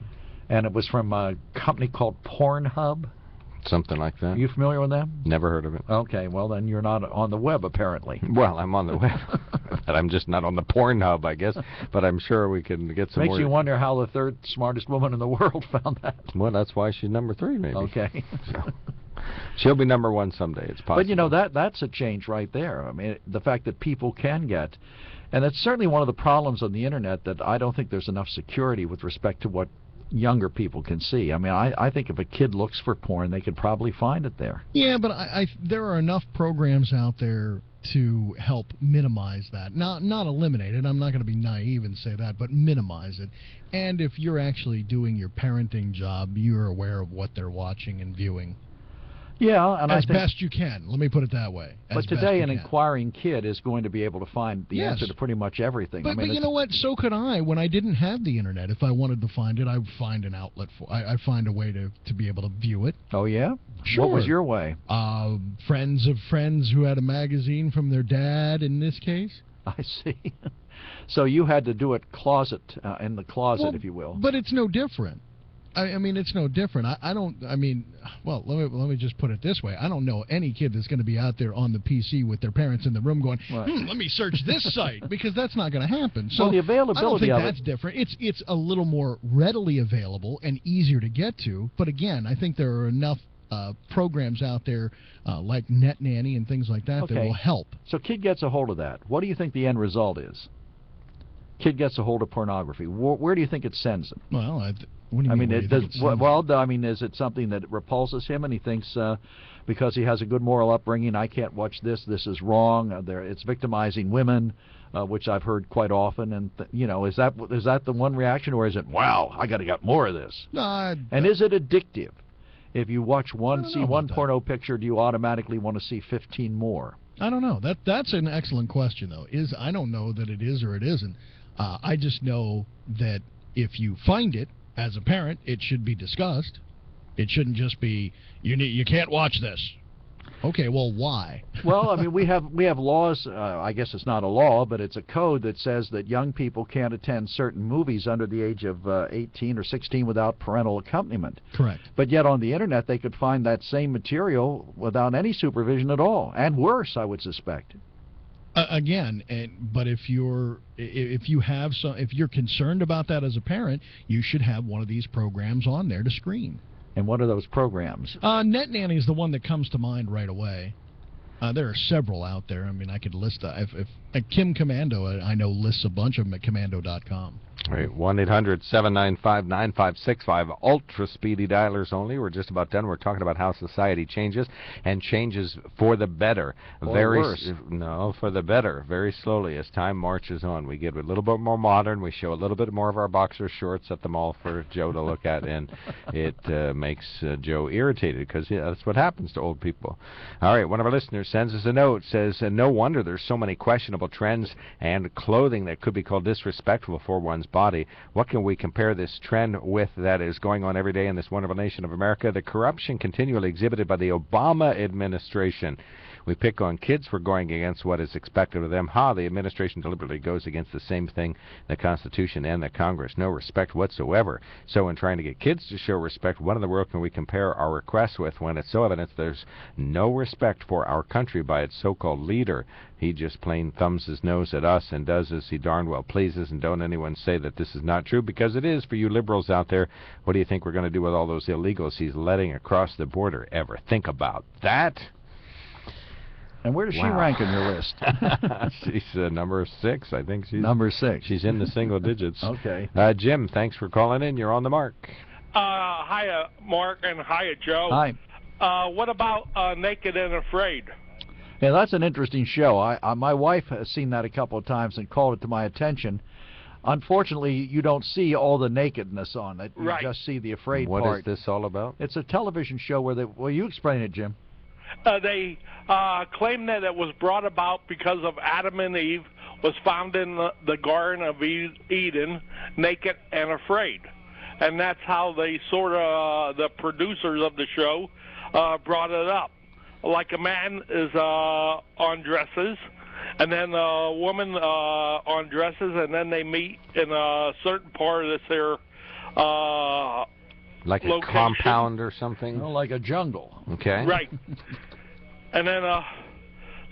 And it was from a company called Pornhub. Something like that. Are you familiar with them? Never heard of it. Okay, well then you're not on the web apparently. Well, I'm on the web, but I'm just not on the Pornhub, I guess. But I'm sure we can get some Makes more. you wonder how the third smartest woman in the world found that. Well, that's why she's number 3, maybe. Okay. So, she'll be number 1 someday. It's possible. But you know, that's a change right there. I mean, the fact that people can get, and that's certainly one of the problems on the internet, that I don't think there's enough security with respect to what younger people can see. I mean, I think if a kid looks for porn, they could probably find it there. Yeah, but there are enough programs out there to help minimize that. Not eliminate it. I'm not going to be naive and say that, but minimize it. And if you're actually doing your parenting job, you're aware of what they're watching and viewing. Yeah, and as best you can. Let me put it that way. But today, an inquiring kid is going to be able to find the answer to pretty much everything. But, I mean, but you know what? So could I. When I didn't have the internet, if I wanted to find it, I would find an outlet for. I'd find a way to be able to view it. Oh yeah. Sure. What was your way? Friends of friends who had a magazine from their dad. In this case. I see. So you had to do it in the closet, if you will. But it's no different. I mean, it's no different. Let me just put it this way. I don't know any kid that's going to be out there on the PC with their parents in the room going, let me search this site, because that's not going to happen. So well, the availability I don't think that's different. It's a little more readily available and easier to get to. But again, I think there are enough programs out there like Net Nanny and things like that that will help. So kid gets a hold of that. What do you think the end result is? Kid gets a hold of pornography. Where do you think it sends him? Well, what do you mean? Is it something that repulses him and he thinks because he has a good moral upbringing, I can't watch this, this is wrong, it's victimizing women, which I've heard quite often, and is that the one reaction, or is it, wow, I got to get more of this? And is it addictive? If you watch one porno picture, do you automatically want to see 15 more? I don't know. That's an excellent question, though. I don't know that it is or it isn't. I just know that if you find it, as a parent, it should be discussed. It shouldn't just be, you can't watch this. Okay, well, why? Well, I mean, we have laws. I guess it's not a law, but it's a code that says that young people can't attend certain movies under the age of 18 or 16 without parental accompaniment. Correct. But yet on the internet they could find that same material without any supervision at all, and worse, I would suspect. Again, but if you're concerned about that as a parent, you should have one of these programs on there to screen. And what are those programs? Net Nanny is the one that comes to mind right away. There are several out there. I mean, I could list if Kim Commando, I know, lists a bunch of them at commando.com. Right, 1-800-795-9565. Ultra speedy dialers only. We're just about done. We're talking about how society changes, and changes for the better. Or worse. No, for the better. Very slowly as time marches on. We get a little bit more modern. We show a little bit more of our boxer shorts at the mall for Joe to look at, and it makes Joe irritated because that's what happens to old people. All right, one of our listeners sends us a note, says, no wonder there's so many questionable trends and clothing that could be called disrespectful for one's body. What can we compare this trend with that is going on every day in this wonderful nation of America? The corruption continually exhibited by the Obama administration. We pick on kids for going against what is expected of them. The administration deliberately goes against the same thing, the Constitution and the Congress. No respect whatsoever. So in trying to get kids to show respect, what in the world can we compare our requests with when it's so evident there's no respect for our country by its so-called leader? He just plain thumbs his nose at us and does as he darn well pleases, and don't anyone say that this is not true, because it is for you liberals out there. What do you think we're going to do with all those illegals he's letting across the border? Ever think about that? And where does she rank on your list? She's number 6, I think. She's number 6. She's in the single digits. Okay. Jim, thanks for calling in. You're on the mark. Hiya, Mark, and hiya, Joe. Hi. What about Naked and Afraid? Yeah, that's an interesting show. My wife has seen that a couple of times and called it to my attention. Unfortunately, you don't see all the nakedness on it. You just see the afraid part. What is this all about? It's a television show where well, you explain it, Jim. They claim that it was brought about because of Adam and Eve was found in the Garden of Eden, naked and afraid. And that's how they the producers of the show brought it up. Like a man is undresses, and then a woman undresses, and then they meet in a certain part of this here like location. A compound or something? Oh, like a jungle. Okay. Right. And then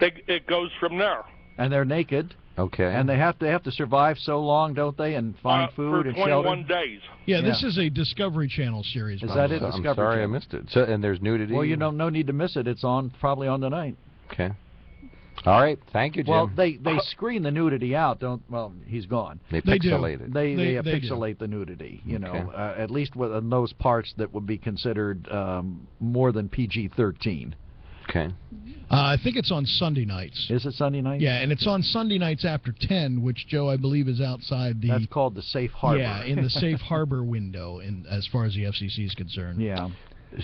it goes from there. And they're naked. Okay. And they have to survive so long, don't they, and find food and shelter? For 21 days. Yeah, this is a Discovery Channel series. Is that it? I'm sorry I missed it. So, and there's nudity? Well, no need to miss it. It's probably on tonight. Okay. All right. Thank you, Jim. Well, they screen the nudity out, well, he's gone. They pixelate it. They pixelate the nudity, at least within those parts that would be considered more than PG-13. Okay. I think it's on Sunday nights. Is it Sunday night? Yeah, and it's on Sunday nights after 10, which, Joe, I believe is outside the... That's called the safe harbor. Yeah, in the safe harbor window, as far as the FCC is concerned. Yeah.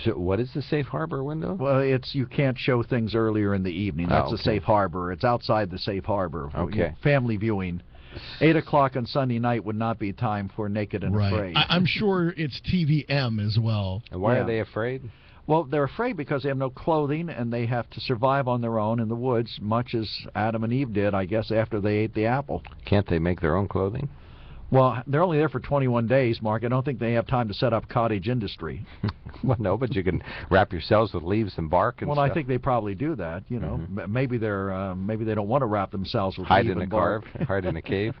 So what is the safe harbor window? Well, you can't show things earlier in the evening. That's the safe harbor. It's outside the safe harbor. Okay. Family viewing. 8 o'clock on Sunday night would not be time for Naked and Afraid. I'm sure it's TVM as well. And why are they afraid? Well, they're afraid because they have no clothing and they have to survive on their own in the woods, much as Adam and Eve did, I guess, after they ate the apple. Can't they make their own clothing? Well, they're only there for 21 days, Mark. I don't think they have time to set up cottage industry. Well, no, but you can wrap yourselves with leaves and bark and stuff. Well, I think they probably do that. Maybe they don't want to wrap themselves with leaves and bark. Hide in a cave.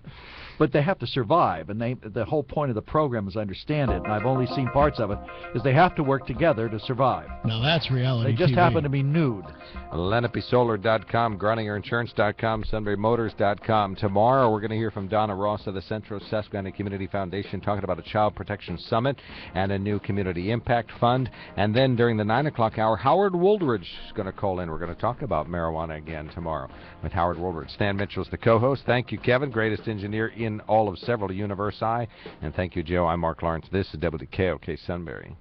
But they have to survive, and the whole point of the program, as I understand it, and I've only seen parts of it, is they have to work together to survive. Now that's reality They just TV. happen to be nude. LenapeSolar.com, Groningerinsurance.com, Tomorrow we're going to hear from Donna Ross of the Central Susquehanna Community Foundation talking about a Child Protection Summit and a new Community Impact Fund. And then during the 9 o'clock hour, Howard Woolridge is going to call in. We're going to talk about marijuana again tomorrow with Howard Woolridge. Stan Mitchell's the co-host. Thank you, Kevin, greatest engineer in all of several universi. And thank you, Joe. I'm Mark Lawrence. This is WKOK Sunbury.